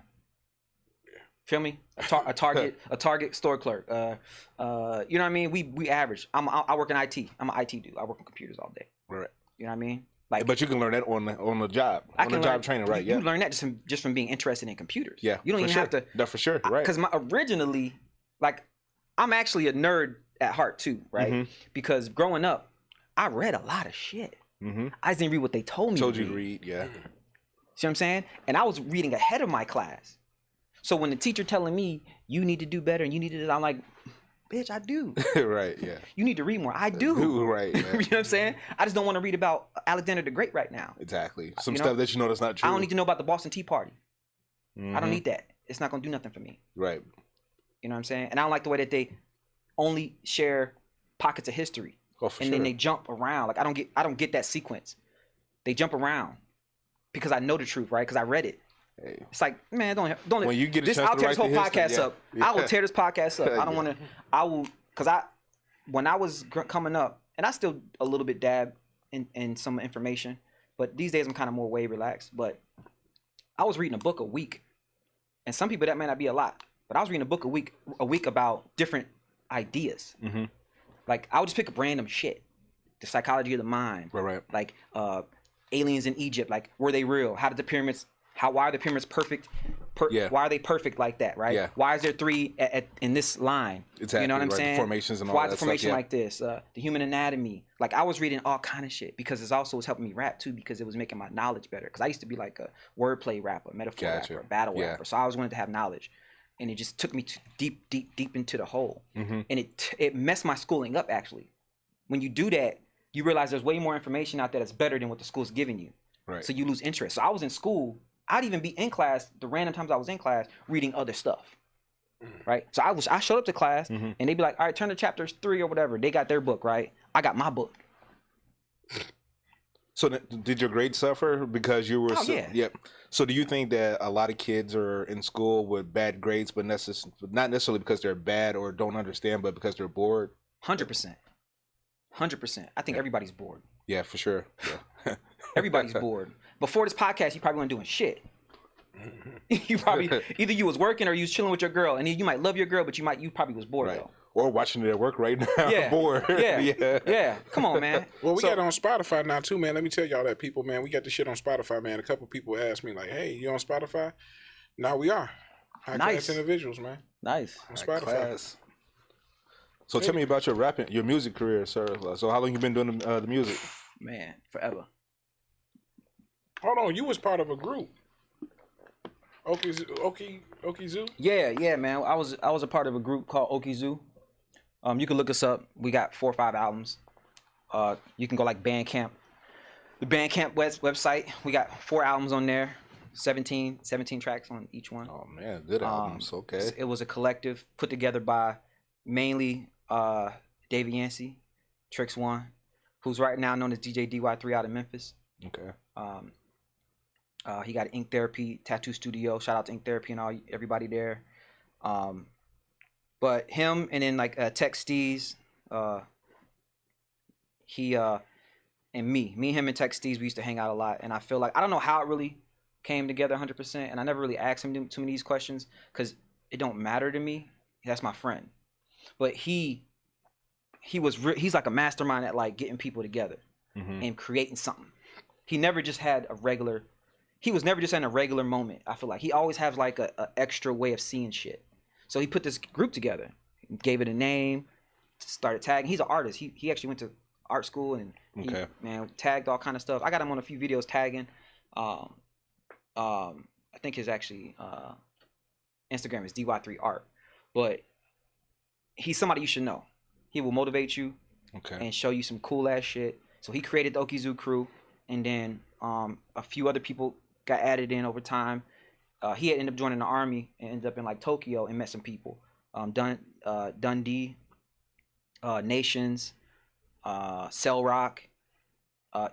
Feel me? A Target store clerk. You know what I mean? We average. I work in IT. I'm an IT dude. I work on computers all day. Right. You know what I mean? Like, But you can learn that on the job. On the job training, right? You learn that just from being interested in computers. Yeah. You don't even have to. No, for sure. Right. Because originally, like, I'm actually a nerd at heart too, right? Because growing up, I read a lot of shit. I just didn't read what they told me. Told you to read, yeah. See what I'm saying? And I was reading ahead of my class. So when the teacher telling me you need to do better and you need to, I'm like, bitch, I do. Right, yeah. You need to read more. I do. Right. You know what I'm saying? I just don't want to read about Alexander the Great right now. Exactly. Some You know? stuff that you know that's not true. I don't need to know about the Boston Tea Party. I don't need that. It's not gonna do nothing for me. Right. You know what I'm saying? And I don't like the way that they only share pockets of history. Oh, for and sure. then they jump around. Like I don't get that sequence. They jump around because I know the truth, right? Because I read it. Hey. It's like, man, don't. When you get a this, chance I'll to tear this write whole the history, podcast up. I will tear this podcast up. I don't want to. I will, because when I was coming up, and I still a little bit dab in some information, but these days I'm kind of more way relaxed. But I was reading a book a week, and some people that may not be a lot, but I was reading a book a week about different ideas. Like I would just pick up random shit, the psychology of the mind, Right. like aliens in Egypt, like were they real? How did the pyramids? Why are the pyramids perfect? Why are they perfect like that? Right? Yeah. Why is there three in this line? Exactly. You know what I'm right. saying? The formations and all Why that the formation stuff, yeah. like this? The human anatomy. Like I was reading all kind of shit because it also was helping me rap too because it was making my knowledge better. Because I used to be like a wordplay rapper, metaphor rapper, battle rapper. So I always wanted to have knowledge, and it just took me deep into the hole, and it messed my schooling up actually. When you do that, you realize there's way more information out there that's better than what the school's giving you. Right. So you lose interest. So I was in school. I'd even be in class, the random times I was in class, reading other stuff. Right? So I showed up to class, and they'd be like, all right, turn to chapters 3 or whatever. They got their book, right? I got my book. So did your grades suffer because you were? Oh, yeah. Yep. So do you think that a lot of kids are in school with bad grades, but not necessarily because they're bad or don't understand, but because they're bored? 100%. 100%. I think everybody's bored. Yeah, for sure. Yeah. Everybody's bored. Before this podcast, you probably weren't doing shit. You probably either you was working or you was chilling with your girl, and you might love your girl, but you probably was bored though. Or watching it at work right now. Yeah. Bored. Yeah. Come on, man. Well, we got it on Spotify now too, man. Let me tell y'all that, people, man. We got this shit on Spotify, man. A couple people asked me like, "Hey, you on Spotify?" Now we are. High Nice. class individuals, man. Nice. On Spotify. So tell me about your music career, sir. So how long you been doing the music? Man, forever. Hold on, you was part of a group. OKIZOO? Yeah, man. I was a part of a group called OKIZOO. You can look us up. We got 4 or 5 albums. You can go like Bandcamp. The Bandcamp website. We got 4 albums on there. 17 tracks on each one. Oh man, good albums. Okay. It was a collective put together by mainly Davey Yancey, Trix One, who's right now known as DJ DY3 out of Memphis. Okay. He got Ink Therapy Tattoo Studio. Shout out to Ink Therapy and everybody there. But him and then like Tech Steez, he and me, him and Tech Steez, we used to hang out a lot. And I feel like I don't know how it really came together 100%. And I never really asked him too many of these questions because it don't matter to me. That's my friend. But he he's like a mastermind at like getting people together and creating something. He never just had a regular. He was never just in a regular moment. I feel like he always has like a extra way of seeing shit. So he put this group together, gave it a name, started tagging. He's an artist. He actually went to art school and he, man, tagged all kind of stuff. I got him on a few videos tagging. I think his actually Instagram is dy3art, but he's somebody you should know. He will motivate you and show you some cool ass shit. So he created the OKIZOO crew, and then a few other people got added in over time. He had ended up joining the army and ended up in like Tokyo and met some people. Dundee, Nations, Cell Rock,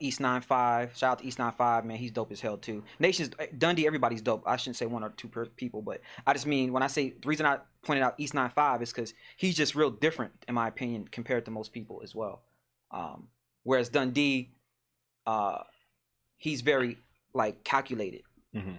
East 95. Shout out to East 95, man. He's dope as hell too. Nations, Dundee, everybody's dope. I shouldn't say one or two people, but I just mean when I say the reason I pointed out East 95 is because he's just real different in my opinion compared to most people as well. Whereas Dundee, he's very like calculated.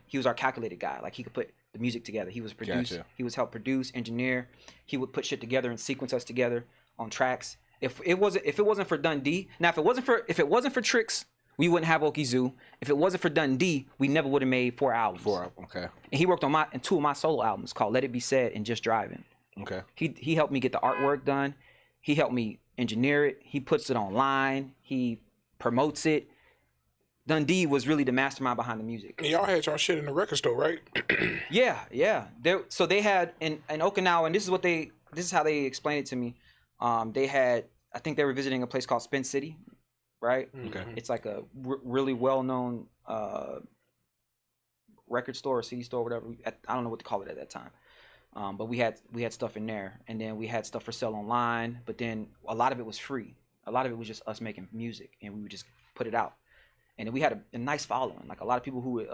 He was our calculated guy. Like he could put the music together. He was produce. He was help produce, engineer. He would put shit together and sequence us together on tracks. If it wasn't for Dundee, now if it wasn't for Tricks, we wouldn't have OKIZOO. If it wasn't for Dundee, we never would have made 4 albums. Okay. And he worked on two of my solo albums called Let It Be Said and Just Driving. Okay. He helped me get the artwork done. He helped me engineer it. He puts it online. He promotes it. Dundee was really the mastermind behind the music. And y'all had y'all shit in the record store, right? Yeah. So they had in Okinawa, and this is how they explained it to me. They had, I think they were visiting a place called Spin City, right? Okay. It's like a really well-known record store or CD store, whatever. I don't know what to call it at that time. But we had stuff in there, and then we had stuff for sale online. But then a lot of it was free. A lot of it was just us making music, and we would just put it out. And we had a nice following, like a lot of people who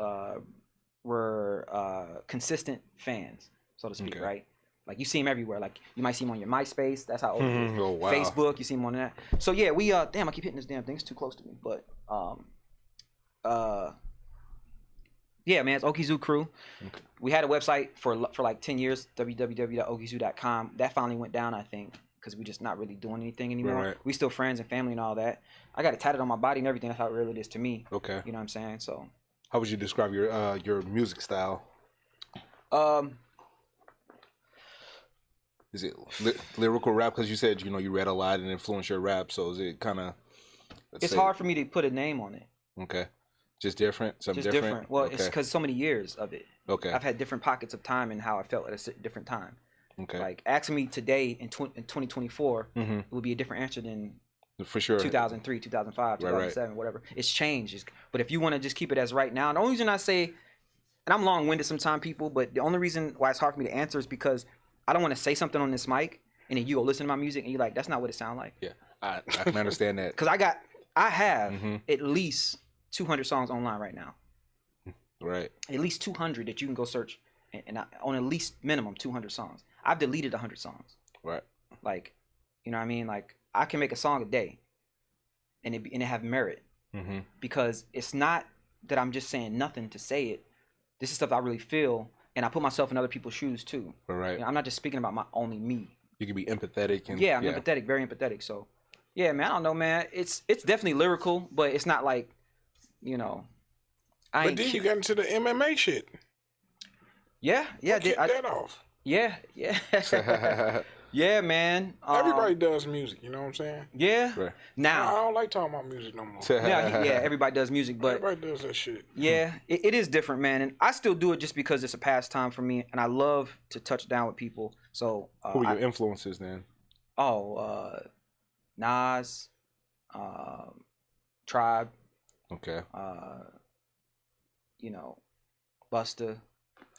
were consistent fans, so to speak, right? Like you see him everywhere. Like you might see him on your MySpace. That's how old he is. Oh, wow. Facebook, you see him on that. So yeah, we damn, I keep hitting this damn thing. It's too close to me. But yeah, man, it's OKIZOO crew. Okay. We had a website for like 10 years, www.okizoo.com. That finally went down, I think, because we just not really doing anything anymore. Right. We still friends and family and all that. I got it tatted on my body and everything. That's how real it is to me. Okay. You know what I'm saying? So. How would you describe your music style? Is it lyrical rap? Because you said you read a lot and influenced your rap. So is it kind of? It's hard for me to put a name on it. Okay. Just different. Something different. Well, it's because so many years of it. Okay. I've had different pockets of time and how I felt at a different time. Okay. Like asking me today in 2024, it would be a different answer than. For sure. 2003, 2005, 2007, whatever. It's changed. But if you want to just keep it as right now, the only reason I say, and I'm long-winded sometimes, people, but the only reason why it's hard for me to answer is because I don't want to say something on this mic, and then you go listen to my music, and you're like, that's not what it sounds like. Yeah, I can understand that. Because I have at least 200 songs online right now. Right. At least 200 that you can go search, and on at least minimum 200 songs. I've deleted 100 songs. Right. Like, you know what I mean? Like, I can make a song a day, and it have merit, because it's not that I'm just saying nothing to say it. This is stuff I really feel, and I put myself in other people's shoes too. Right. I'm not just speaking about only me. You can be empathetic. And, I'm empathetic, very empathetic. So, yeah, man, I don't know, man. It's definitely lyrical, but it's not like, But then you got into the MMA shit. Yeah. Kick that off. Yeah. Yeah, man. Everybody does music, you know what I'm saying? Yeah. Right. Now I don't like talking about music no more. yeah, everybody does music, but everybody does that shit. Yeah, it is different, man, and I still do it just because it's a pastime for me, and I love to touch down with people. So who are your influences then? Nas, Tribe. Okay. Busta,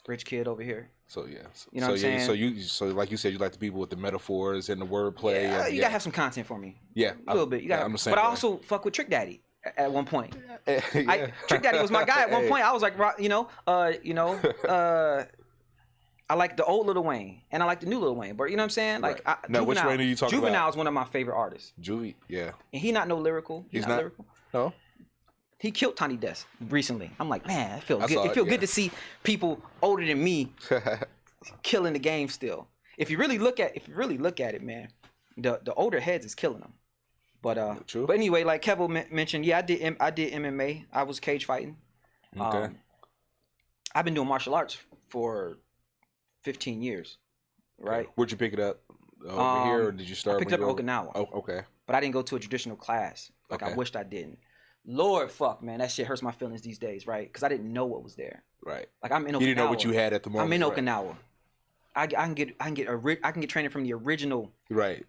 Richkid over here. So yeah, you know what I'm saying? So like you said, you like the people with the metaphors and the wordplay. Yeah, you gotta have some content for me. Yeah, a little bit. You gotta. But I also fuck with Trick Daddy at one point. Trick Daddy was my guy at one point. I was like, I like the old Lil Wayne and I like the new Lil Wayne. But you know what I'm saying? Like, now, which Wayne are you talking about? Juvenile is one of my favorite artists. Juvie, yeah. And he not lyrical. He's not lyrical. No. He killed Tiny Desk recently. I'm like, man, it feels good. It feels good to see people older than me killing the game still. If you really look at it, man, the older heads is killing them. But True. but anyway, like Kevo mentioned, yeah, I did MMA. I was cage fighting. Okay. I've been doing martial arts for 15 years, right? Where'd you pick it up? Over here, or did you start? I picked up in Okinawa. Oh, okay. But I didn't go to a traditional class. Like I wished I didn't. Lord, fuck, man, that shit hurts my feelings these days, right? Because I didn't know what was there. Right. Like I'm in Okinawa. You didn't know what you had at the moment. I'm in right. Okinawa. I can get training from the original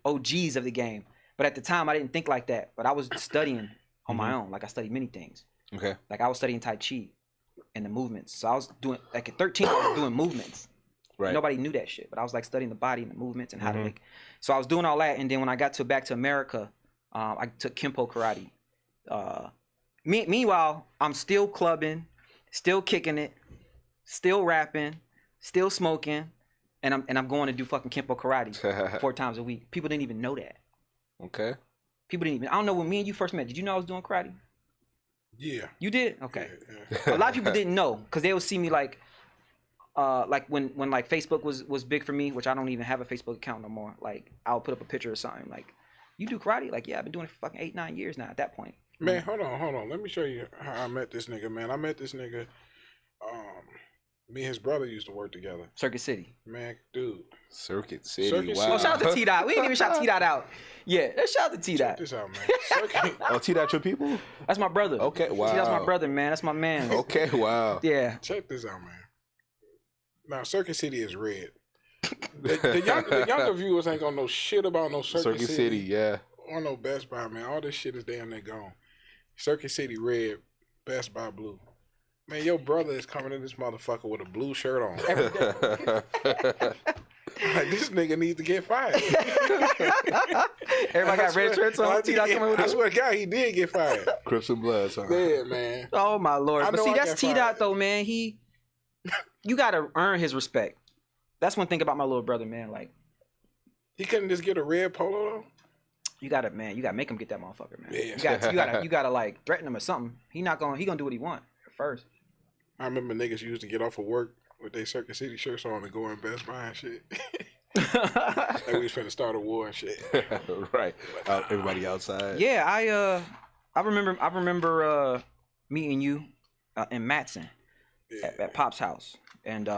OGs of the game. But at the time, I didn't think like that. But I was studying on my own. Like I studied many things. Okay. Like I was studying Tai Chi and the movements. So I was doing, like at 13, I was doing movements. Right. Nobody knew that shit. But I was like studying the body and the movements and how to make. So I was doing all that. And then when I got back to America, I took Kempo karate. Meanwhile, I'm still clubbing, still kicking it, still rapping, still smoking, and I'm going to do fucking Kempo karate 4 times a week. People didn't even know that. Okay. People didn't even. I don't know when me and you first met. Did you know I was doing karate? Yeah. You did? Okay. Yeah. A lot of people didn't know because they would see me like when like Facebook was big for me, which I don't even have a Facebook account no more. Like I'll put up a picture or something like, "You do karate?" Like, yeah, I've been doing it for fucking 8-9 years now. At that point. Man, hold on. Let me show you how I met this nigga, man. I met this nigga. Me and his brother used to work together. Circuit City. Man, dude. Circuit City. Wow. Well, shout out to T-Dot. We didn't even shout T-Dot out. Yeah, let's shout out to T-Dot. Check this out, man. Circuit. T-Dot your people? That's my brother. Okay, wow. T-Dot's my brother, man. That's my man. Okay, wow. Yeah. Check this out, man. Now, Circuit City is red. The younger viewers ain't gonna know shit about no Circuit City. Yeah. Or no Best Buy, man. All this shit is damn near gone. Circuit City red, Best Buy blue. Man, your brother is coming in this motherfucker with a blue shirt on. Like, this nigga needs to get fired. Everybody got red shirts on. I swear to God, he did get fired. Crips and Bloods, huh? Yeah, man. Oh my Lord. But see, that's T-Dot though, man. You gotta earn his respect. That's one thing about my little brother, man. Like, he couldn't just get a red polo though. You gotta make him get that motherfucker, man. Yeah. You gotta like threaten him or something. He gonna do what he want first. I remember niggas used to get off of work with their Circuit City shirts on and go in Best Buy and shit. Like we was finna start a war and shit. Right. Everybody outside. Yeah, I remember meeting you in Matson at Pop's house. And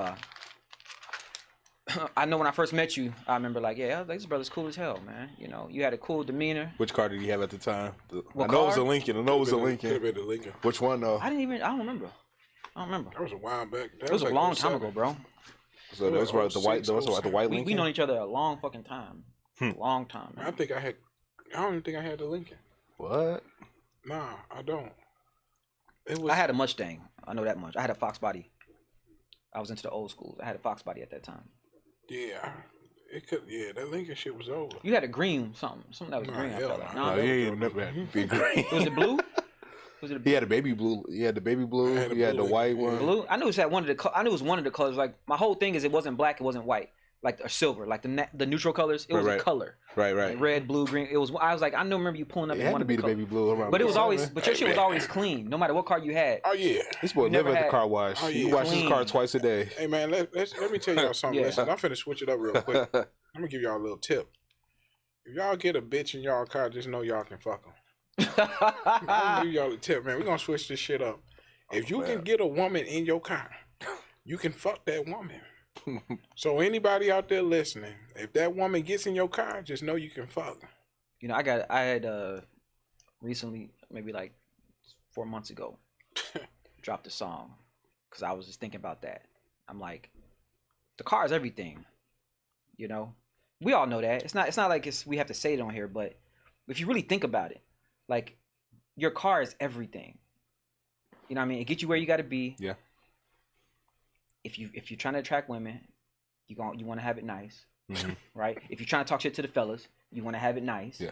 I know when I first met you, I remember like, yeah, this brother's cool as hell, man. You know, you had a cool demeanor. Which car did you have at the time? I know car? it was a Lincoln. Could have been the Lincoln. Which one though? I don't remember. That was a while back. It was like a long time ago, bro. So that was about the white. That was about the white Lincoln. We known each other a long fucking time. Long time. Man. I don't even think I had the Lincoln. What? Nah, I don't. I had a Mustang. I know that much. I had a Fox body. I was into the old schools. I had a Fox body at that time. Yeah, that Lincoln shit was over. You had a green something that was green. I felt like. No, he ain't never had to be green. Was it blue? He had a baby blue. He had the baby blue. He had the white one. Blue. I knew it was one of the. I knew it was one of the colors. Like my whole thing is it wasn't black. It wasn't white. Like or silver. Like the neutral colors. It was a color. Right. Like red, blue, green. It was. I was like, I don't remember you pulling up. It had to be the baby blue. But it was always. But your shit was always clean, no matter what car you had. Oh yeah. This boy never at the car wash. Oh, yeah. He washes his car twice a day. Hey man, let me tell y'all something. Listen, I'm finna switch it up real quick. I'm gonna give y'all a little tip. If y'all get a bitch in y'all car, just know y'all can fuck them. I'm gonna give y'all a tip, man. We're gonna switch this shit up. If you can get a woman in your car, you can fuck that woman. So anybody out there listening, if that woman gets in your car, just know you can fuck her. You know, I had recently, maybe like 4 months ago, dropped a song because I was just thinking about that. I'm like, the car is everything. You know, we all know that. It's not like we have to say it on here, but if you really think about it, like your car is everything. You know what I mean? It gets you where you got to be. Yeah. If you're trying to attract women, you want to have it nice, right? If you're trying to talk shit to the fellas, you want to have it nice,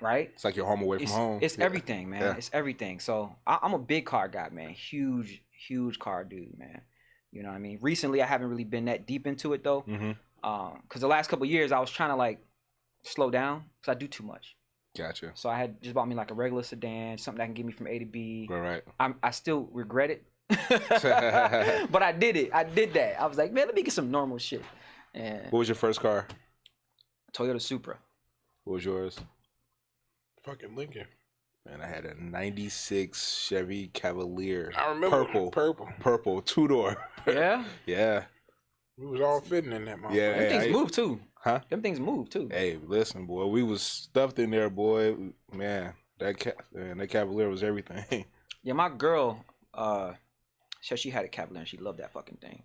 right? It's like you're home away from home. It's everything, man. Yeah. It's everything. So I'm a big car guy, man. Huge car dude, man. You know what I mean? Recently, I haven't really been that deep into it though, because the last couple of years I was trying to like slow down because I do too much. Gotcha. So I had just bought me like a regular sedan, something that can get me from A to B. Right. I still regret it. But I did it. I did that. I was like, man, let me get some normal shit. And what was your first car? Toyota Supra. What was yours? Fucking Lincoln. Man, I had a 96 Chevy Cavalier. I remember. Purple. 2-door. Yeah? Yeah. We was all fitting in that motherfucker. Yeah. Them things move too. Huh? Them things move too. Hey, listen, boy. We was stuffed in there, boy. Man, that Cavalier was everything. Yeah, my girl, she had a Cavalier and she loved that fucking thing.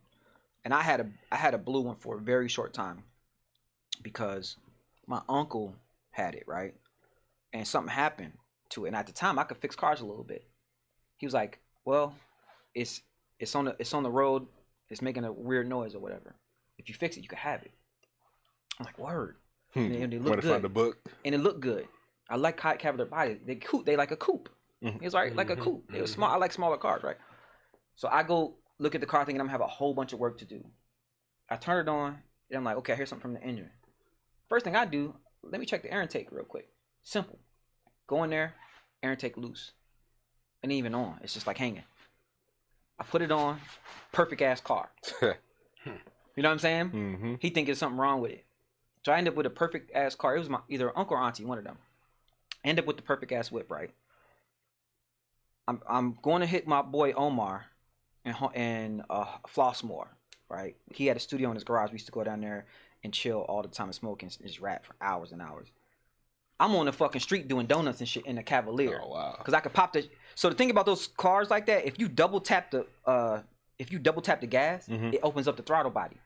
And I had a blue one for a very short time because my uncle had it, right? And something happened to it. And at the time I could fix cars a little bit. He was like, well, it's on the road, it's making a weird noise or whatever. If you fix it, you can have it. I'm like, word. And it looked good. Find the book. And it looked good. I like Cavalier body. They like a coupe. Mm-hmm. It was right, like a coupe. It was small. I like smaller cars, right? So I go look at the car thinking I'm gonna have a whole bunch of work to do. I turn it on and I'm like, okay, here's something from the engine. First thing I do, let me check the air intake real quick. Simple. Go in there, air intake loose. It ain't even on. It's just like hanging. I put it on, perfect ass car. You know what I'm saying? Mm-hmm. He think there's something wrong with it. So I end up with a perfect ass car. It was either uncle or auntie, one of them. I end up with the perfect ass whip, right? I'm going to hit my boy Omar and Flossmore, right? He had a studio in his garage. We used to go down there and chill all the time and smoke and just rap for hours and hours. I'm on the fucking street doing donuts and shit in a Cavalier. Oh wow! Because I could pop the. So the thing about those cars like that, if you double tap the gas, it opens up the throttle body.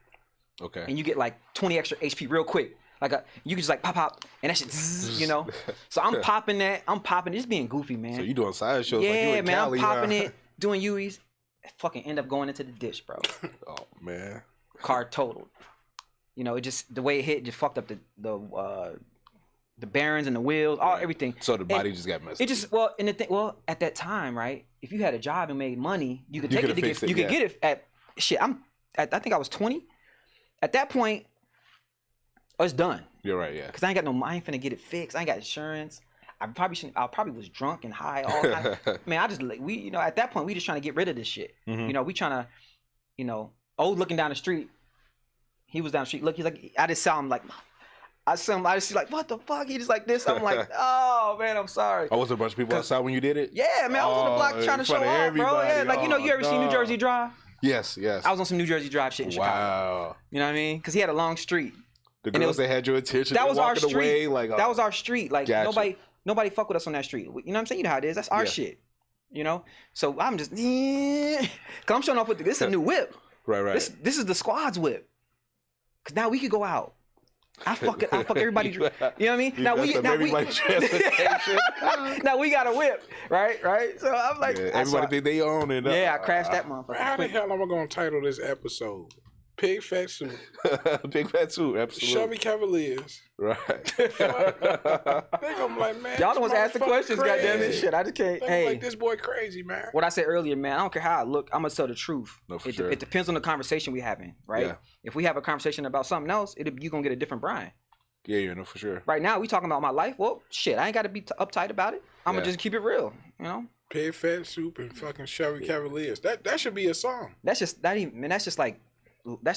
Okay. And you get like 20 extra HP real quick. Like you can just like pop, and that shit, zzz, you know. So I'm popping that. I'm popping. Just being goofy, man. So you doing side shows? Yeah, like you in man. Cali, I'm popping it, doing U's. Fucking end up going into the ditch, bro. Oh man. Car totaled. You know, it just the way it hit just fucked up the bearings and the wheels, everything. So the body just got messed. It just at that time, right? If you had a job and made money, you could take it. You could get it at shit. I think I was 20. At that point, it's done. You're right, yeah. Cause I ain't finna get it fixed. I ain't got insurance. I probably was drunk and high all night. Man, at that point we just trying to get rid of this shit. Mm-hmm. You know, we trying to, looking down the street. He was down the street. Look, he's like, I just saw him like, I just see like, what the fuck? He just like this. I'm like, oh man, I'm sorry. Oh, was there a bunch of people outside when you did it? Yeah, man, I was on the block trying to show off, bro. Yeah, like you ever seen New Jersey Drive? Yes. I was on some New Jersey Drive shit in Chicago. Wow. You know what I mean? Because he had a long street. The girls that had your attention. That was our street. Away, like, that was our street. Like gotcha. nobody fuck with us on that street. You know what I'm saying? You know how it is. That's our shit. You know? So I'm just, cause I'm showing off with this is a new whip. Right. This is the squad's whip. Cause now we could go out. I fuck everybody. You know what I mean? Now we got a whip, right? So I'm like, everybody think they own it. Yeah, I crashed that motherfucker. How the hell am I gonna title this episode? Pig Fat Suit. Pig Fat Suit, absolutely. Chevy Cavaliers. Right. I'm like, man, y'all the ones ask the questions, goddamn it. Shit, I just can't. Hey, like this boy crazy, man. What I said earlier, man, I don't care how I look, I'm gonna tell the truth. No, for sure. It depends on the conversation we having, right? Yeah. If we have a conversation about something else, you gonna get a different Brian. Yeah, for sure. Right now, we talking about my life. Well, shit, I ain't got to be uptight about it. I'm gonna just keep it real, you know. Pig Fat Soup and fucking Chevy Cavaliers. That should be a song. That's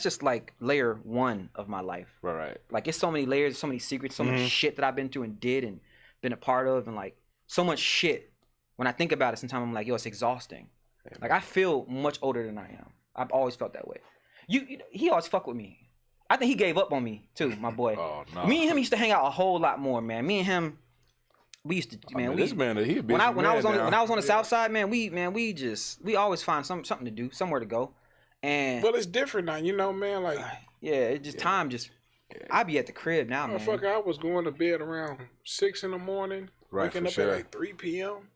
just like layer one of my life. Right. Like it's so many layers, so many secrets, so much shit that I've been through and did and been a part of, and like so much shit. When I think about it, sometimes I'm like, yo, it's exhausting. Amen. Like I feel much older than I am. I've always felt that way. He always fuck with me. I think he gave up on me too, my boy. Oh no. Me and him used to hang out a whole lot more, man. Me and him, we used to, man. This man, he a busy when I was on the South Side, man, we always find something to do, somewhere to go. And well, it's different now, you know, man. Like it just time just. I be at the crib now, man. Motherfucker, I was going to bed around 6 a.m. waking up at like 3 p.m.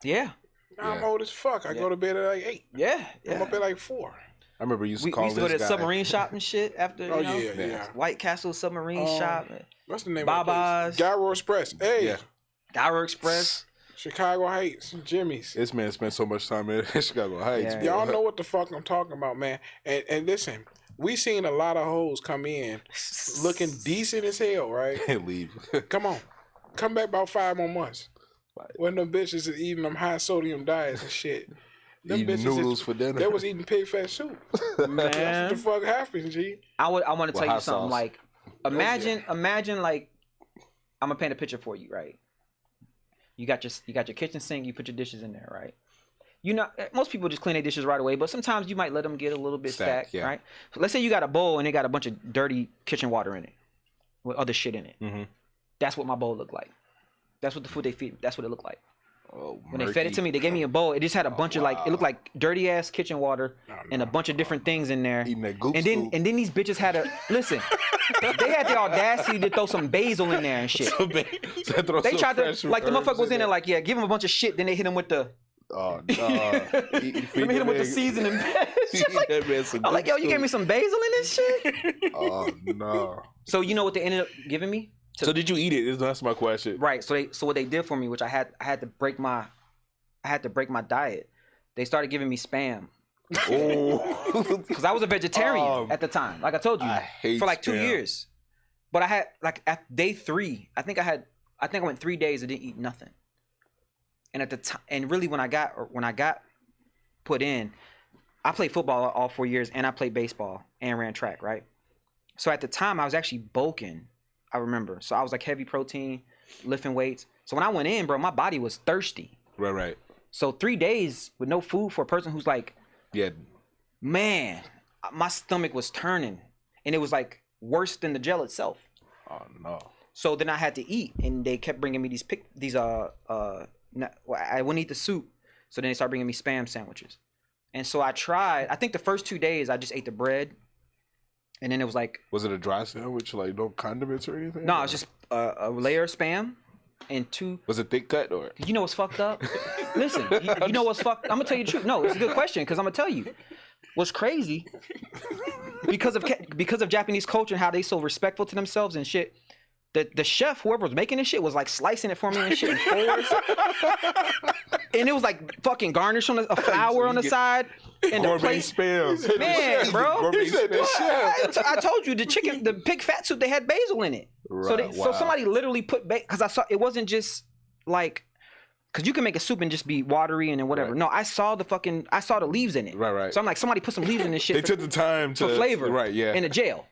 Yeah. Now I'm old as fuck. I go to bed at like 8. Yeah. I'm up at like 4. I remember you used to we used to go to that submarine shop and shit after. Yeah. White Castle submarine shop. What's the name? Baba's. Gyro Express. Hey. Yeah. Gyro Express. Chicago Heights. Jimmy's. This man spent so much time in Chicago Heights. Yeah. Y'all know what the fuck I'm talking about, man. And listen, we seen a lot of hoes come in looking decent as hell, right? And leave. Come on. Come back about 5 more months. When them bitches is eating them high sodium diets and shit. Them eating noodles for dinner. They was eating pig fat soup. Man. That's what the fuck happened, G. I want to tell you something. Sauce. Like, imagine like I'm gonna paint a picture for you, right? You got your kitchen sink. You put your dishes in there, right? You know, most people just clean their dishes right away, but sometimes you might let them get a little bit stacked, right? So let's say you got a bowl and it got a bunch of dirty kitchen water in it with other shit in it. Mm-hmm. That's what my bowl looked like. That's what the food they feed. That's what it looked like. Oh, when they fed it to me, they gave me a bowl. It just had a bunch of like, it looked like dirty ass kitchen water and a bunch of different things in there. Eating that goop and then these bitches had a listen. They had the audacity to throw some basil in there and shit. They tried to like the motherfucker was in there like, yeah, give him a bunch of shit. Then they hit him with the. Oh no! Let me hit him with the seasoning. I'm like, yo, you gave me some basil in this shit. Oh no! So you know what they ended up giving me? So did you eat it? That's my question. Right. So what they did for me, which I had to break my diet. They started giving me Spam. Oh, because I was a vegetarian at the time. Like I told you, for like 2 years. But I had like at day 3, I think I went 3 days and didn't eat nothing. And at the time, and really when I got put in, I played football all 4 years, and I played baseball and ran track. Right. So at the time, I was actually bulking. I remember. So I was like heavy protein, lifting weights. So when I went in, bro, my body was thirsty. Right. So 3 days with no food for a person who's like, yeah, man, my stomach was turning, and it was like worse than the gel itself. Oh no. So then I had to eat, and they kept bringing me I wouldn't eat the soup. So then they started bringing me Spam sandwiches. And so I tried, I think the first 2 days I just ate the bread. And then it was like... Was it a dry sandwich, like no condiments or anything? No, it was just a layer of Spam and 2... Was it thick cut or... You know what's fucked up? Listen, you know what's fucked... I'm going to tell you the truth. No, it's a good question because I'm going to tell you. What's crazy, because of Japanese culture and how they so respectful to themselves and shit, the chef, whoever was making this shit, was like slicing it for me and shit in fours. And it was like fucking garnish on a flour on the side. And the plate Spam. Man, bro. I I told you the pig fat soup, they had basil in it. Right, so somebody literally put because I saw it wasn't just like, because you can make a soup and just be watery and then whatever. Right. No, I saw the leaves in it. Right. So I'm like, somebody put some leaves in this shit. They took the time for flavor. Right, yeah. In a jail.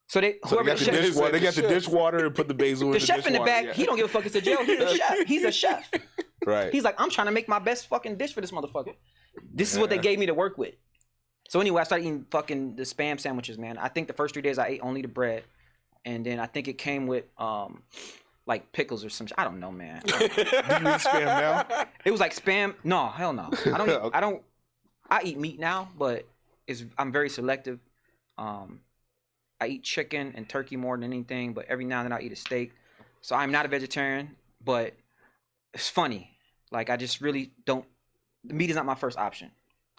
So they got the dishwater and put the basil in the dishwater. The chef in the back, he don't give a fuck. It's a jail. He's a chef. He's a chef. Right. He's like, I'm trying to make my best fucking dish for this motherfucker. This is what they gave me to work with. So anyway, I started eating fucking the Spam sandwiches, man. I think the first 3 days I ate only the bread, and then I think it came with like pickles or some shit. I don't know, man. Do you eat Spam now? It was like Spam. No, hell no. I eat meat now, but I'm very selective. I eat chicken and turkey more than anything, but every now and then I eat a steak. So I'm not a vegetarian, but it's funny. Like I just really don't. Meat is not my first option.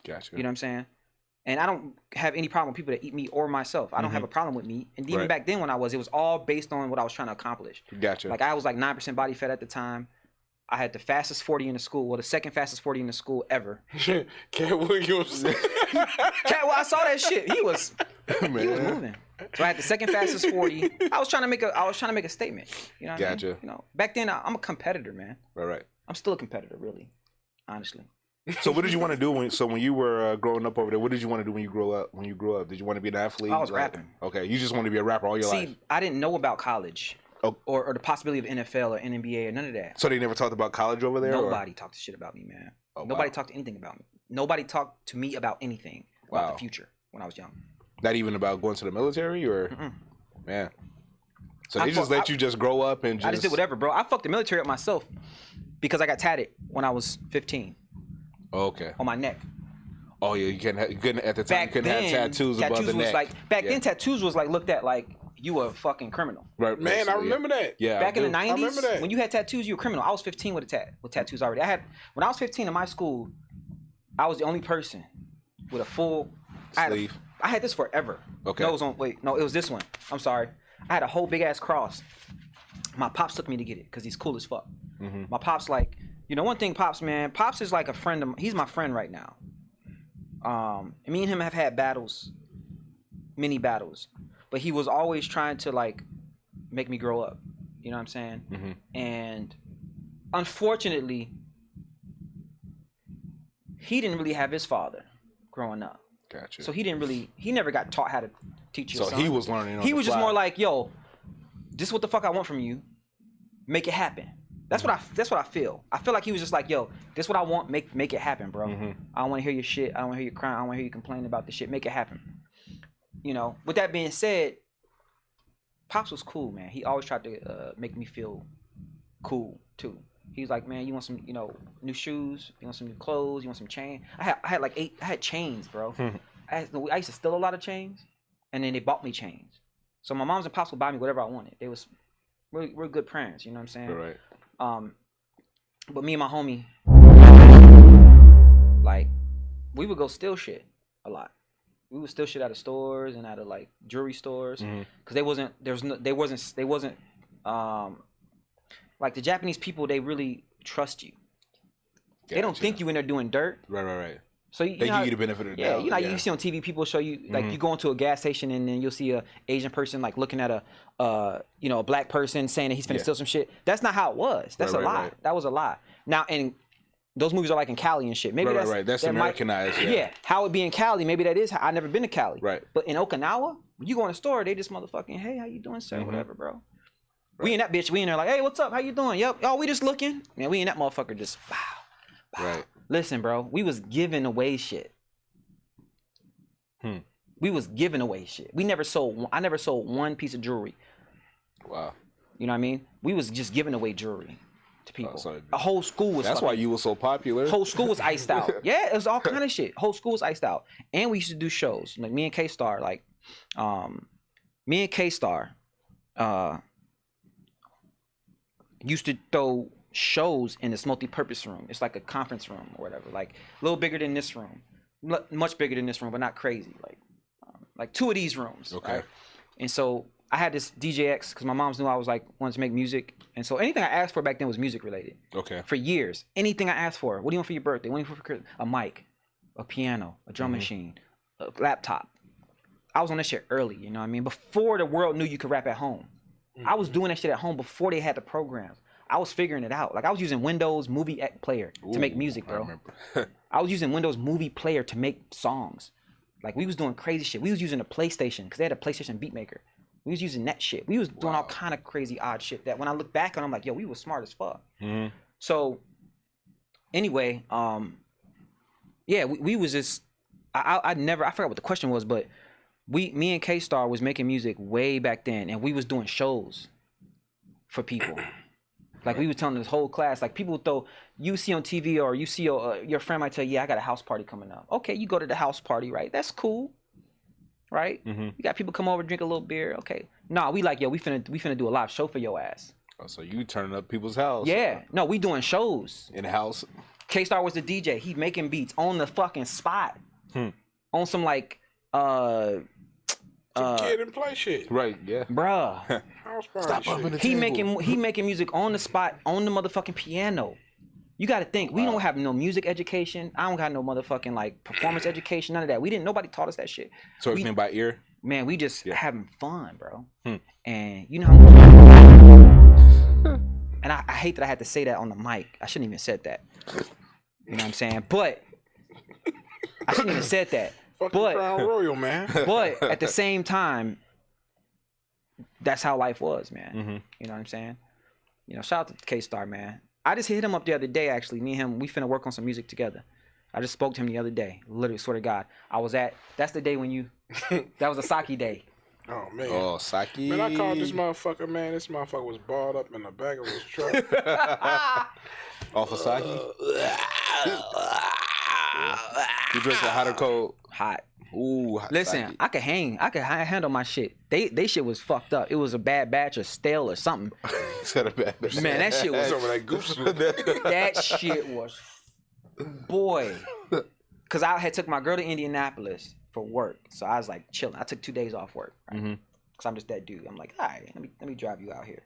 Gotcha. You know what I'm saying? And I don't have any problem with people that eat meat or myself. I don't have a problem with meat. And even back then when it was all based on what I was trying to accomplish. Gotcha. Like I was like 9% body fat at the time. I had the fastest 40 in the school. Well, the second fastest 40 in the school ever. Kevo, you know what I'm saying? Well, I saw that shit. He was moving. So I had the second fastest 40. I was trying to make a statement. You know what I mean? You know, back then I'm a competitor, man. Right. I'm still a competitor, really. Honestly. So what did you want to do when you were growing up over there? What did you want to do when you grew up? Did you want to be an athlete? I was rapping. Okay, you just wanted to be a rapper all your life. See, I didn't know about college. Or the possibility of NFL or NBA or none of that. So they never talked about college over there? Nobody talked shit about me, man. Nobody talked anything about me. Nobody talked to me about anything about the future when I was young. Not even about going to the military or? Man. So they just let you just grow up and just... I just did whatever, bro. I fucked the military up myself because I got tatted when I was 15. Oh, okay. On my neck. Oh, yeah. You couldn't at the time, you couldn't have tattoos above the neck. Back then, tattoos was like looked at like you were a fucking criminal. Right. Man, I remember that. Yeah. Back in the 90s, when you had tattoos, you were a criminal. I was 15 with tattoos already. When I was 15 in my school, I was the only person with a full sleeve. I had this forever. Okay. No, it was this one. I'm sorry. I had a whole big ass cross. My pops took me to get it because he's cool as fuck. Mm-hmm. My pops like, one thing, Pops, man. Pops is like a friend of. He's my friend right now. Me and him have had battles, many battles, but he was always trying to like make me grow up. You know what I'm saying? Mm-hmm. And unfortunately, he didn't really have his father growing up. Gotcha. So he never got taught how to teach his son. So he was learning on He the was just fly. more like, yo, this is what the fuck I want from you. make it happen. That's what I feel. I feel like he was just like, yo, this is what I want. Make it happen, bro. I don't want to hear your shit. I don't want to hear you crying. I don't want to hear you complaining about the shit. Make it happen. You know. With that being said, Pops was cool, man. He always tried to make me feel cool too. He was like, man, you want some, you know, new shoes? You want some new clothes? You want some chain? I had like 8. I had chains, bro. I used to steal a lot of chains, and then they bought me chains. So my moms and pops would buy me whatever I wanted. We're good parents, you know what I'm saying? Right. But me and my homie, like, we would go steal shit a lot. We would steal shit out of stores and out of like jewelry stores, because they wasn't like the Japanese people. They really trust you. Gotcha. They don't think you in there doing dirt. Right. So they give you the benefit of the doubt. You know, you see on TV, people show you like you go into a gas station and then you'll see a Asian person like looking at a black person saying that he's finna steal some shit. That's not how it was. That's a lie. Right. That was a lie. Now, and those movies are like in Cali and shit. Maybe that's Americanized. Yeah, how it be in Cali? Maybe that is. I never been to Cali. Right. But in Okinawa, when you go in the store, they just motherfucking, hey, how you doing, sir? Whatever, bro. Right. We in that bitch. We in there like, hey, what's up? How you doing? Yep. Oh, we just looking. Man, we in that motherfucker just. Wow. Right. Listen, bro. We was giving away shit. We was giving away shit. I never sold one piece of jewelry. Wow. You know what I mean? We was just giving away jewelry to people. A whole school was. That's why you were so popular. Whole school was iced out. Yeah, it was all kind of shit. Whole school was iced out. And we used to do shows. Like me and K-Star, used to throw shows in this multi-purpose room. It's like a conference room or whatever. Like a little bigger than this room. Much bigger than this room, but not crazy. Like 2 of these rooms. Okay. Right? And so I had this DJX because my moms knew I was like wanted to make music, and so anything I asked for back then was music related. Okay. For years, anything I asked for. What do you want for your birthday? What do you want for Christmas? A mic, a piano, a drum machine, a laptop. I was on that shit early. You know what I mean? Before the world knew you could rap at home. I was doing that shit at home before they had the programs. I was figuring it out. Like I was using Windows Movie Player to make music, bro. I remember. I was using Windows Movie Player to make songs. Like we was doing crazy shit. We was using a PlayStation because they had a PlayStation beat maker. We was using that shit. We was doing all kind of crazy odd shit that when I look back on, I'm like, yo, we was smart as fuck. So anyway, we was just I forgot what the question was, but me and K-Star was making music way back then, and we was doing shows for people. Like we was telling this whole class, like people throw, you see on TV or you see your friend might tell you, yeah, I got a house party coming up. Okay, you go to the house party, right? That's cool, right? You got people come over, drink a little beer. Okay, nah, we like, yo, we finna do a live show for your ass. Oh, so you turning up people's house? Yeah, no, we doing shows in the house. K-Star was the DJ. He making beats on the fucking spot, on some like kid and play shit. Right, yeah. Bruh. Stop bumping the he table. making music on the spot, on the motherfucking piano. You gotta think, we don't have no music education. I don't got no motherfucking like performance education, none of that. Nobody taught us that shit. So everything by ear? Man, we just having fun, bro. And you know how much and I hate that I had to say that on the mic. I shouldn't even said that. You know what I'm saying? But I shouldn't even said that. Fucking Crown Royal, man. But at the same time, that's how life was, man. You know what I'm saying? You know, shout out to K-Star, man. I just hit him up the other day, actually. Me and him, we finna work on some music together. I just spoke to him the other day. Literally, swear to God. That's the day when you, that was a sake day. Oh, man. Oh, sake. Man, I called this motherfucker, man. This motherfucker was balled up in the back of his truck. Off of sake? You drink it hot or cold? Hot. Ooh, hot. Listen, sake. I could handle my shit. They shit was fucked up. It was a bad batch or stale or something. Said a bad batch. Man, that shit was Some of that goose. that shit was, boy. Cause I had took my girl to Indianapolis for work, so I was like chilling. I took 2 days off work, right? Cause I'm just that dude. I'm like, all right, let me drive you out here.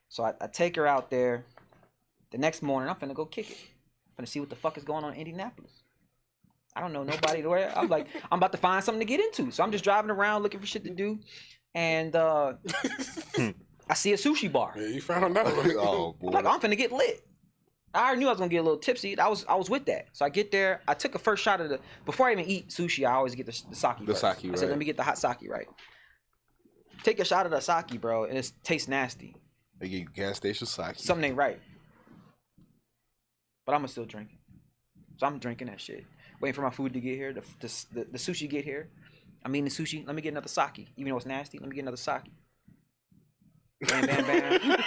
So I take her out there. The next morning, I'm finna go kick it. I'm finna see what the fuck is going on in Indianapolis. I don't know nobody there. I'm like, I'm about to find something to get into. So I'm just driving around looking for shit to do. And I see a sushi bar. Yeah, you found out. Oh, boy. Like, I'm finna get lit. I already knew I was gonna get a little tipsy. I was with that. So I get there. I took a first shot of before I even eat sushi, I always get the sake. The sake, I right. said, let me get the hot sake, right? Take a shot of the sake, bro, and it tastes nasty. They get you gas station sake. Something ain't right. But I'm still drinking. So I'm drinking that shit. Waiting for my food to get here. The sushi get here. I'm eating the sushi. Let me get another sake. Even though it's nasty, let me get another sake. Bam, bam, bam. You know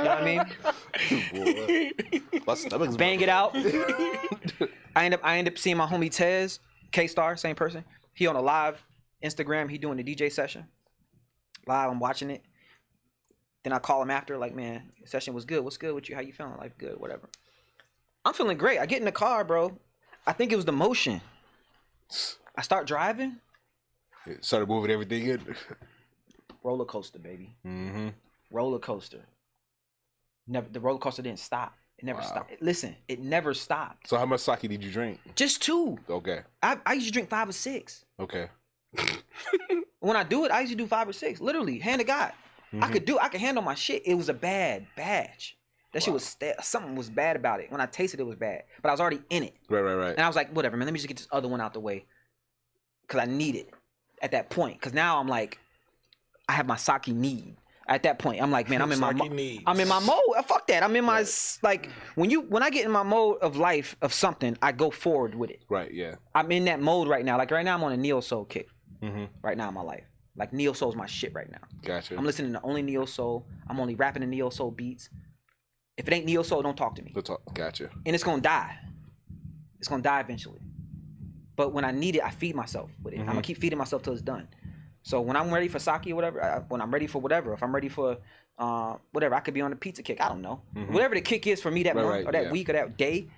what I mean? My stomach's Bang it out. I end up seeing my homie Tez, K-Star, same person. He on a live Instagram. He doing the DJ session. Live, I'm watching it. Then I call him after, like, man, the session was good. What's good with you? How you feeling? Like, good, whatever. I'm feeling great. I get in the car, bro. I think it was the motion. I start driving. It started moving everything in. Roller coaster, baby. Mm-hmm. Roller coaster. Never. The roller coaster didn't stop. It never stopped. Listen, it never stopped. So how much sake did you drink? Just 2. Okay. I used to drink 5 or 6. Okay. When I do it, I usually do 5 or 6. Literally, hand to God. Mm-hmm. I could handle my shit. It was a bad batch. That shit was something was bad about it. When I tasted it, it was bad. But I was already in it. Right. And I was like, whatever, man. Let me just get this other one out the way, cause I need it at that point. Cause now I'm like, I have my sake need. At that point, I'm like, man, I'm in my mode. Fuck that. I'm in my like when I get in my mode of life of something, I go forward with it. Right. Yeah. I'm in that mode right now. Like right now, I'm on a neo soul kick. Mm-hmm. Right now in my life, like neo soul's my shit right now. Gotcha. I'm listening to only neo soul. I'm only rapping the neo soul beats. If it ain't neo soul, don't talk to me. Gotcha. And it's gonna die. It's gonna die eventually. But when I need it, I feed myself with it. I'm gonna keep feeding myself till it's done. So when I'm ready for sake or whatever, when I'm ready for whatever, if I'm ready for whatever, I could be on the pizza kick. I don't know. Whatever the kick is for me that month or that week or that day,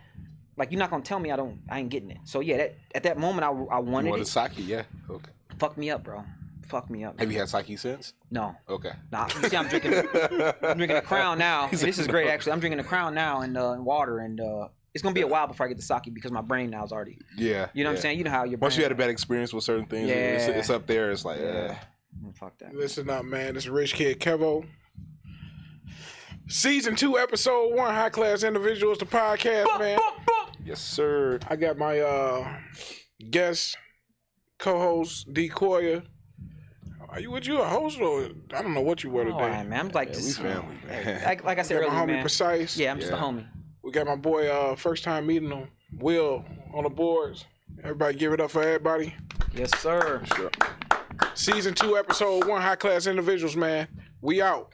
like you're not gonna tell me I ain't getting it. So yeah, at that moment I wanted you wanted it. Sake, yeah. Okay. Fuck me up, bro. Fuck me up. Man. Have you had sake since? No. Okay. Nah, you see, I'm drinking the Crown now. And this is great, actually. I'm drinking the Crown now and water, and it's gonna be a while before I get the sake because my brain now is already. Yeah. You know what I'm saying? You know how your brain. Once you had a bad experience with certain things, it's up there. It's like, fuck that. Listen up, man. This is Richkid Kevo. Season 2, episode 1, High Class Individuals, the podcast, man. Yes, sir. I got my guest, co-host, D. Koya. Are you a host or I don't know what you were today? All right, man. I'm like we just family, man. like I said got earlier, my homie man. Precise. Yeah, I'm just a homie. We got my boy, first time meeting him, Will, on the boards. Everybody give it up for everybody. Yes, sir. Sure. Season 2, episode 1, High Class Individuals, man. We out.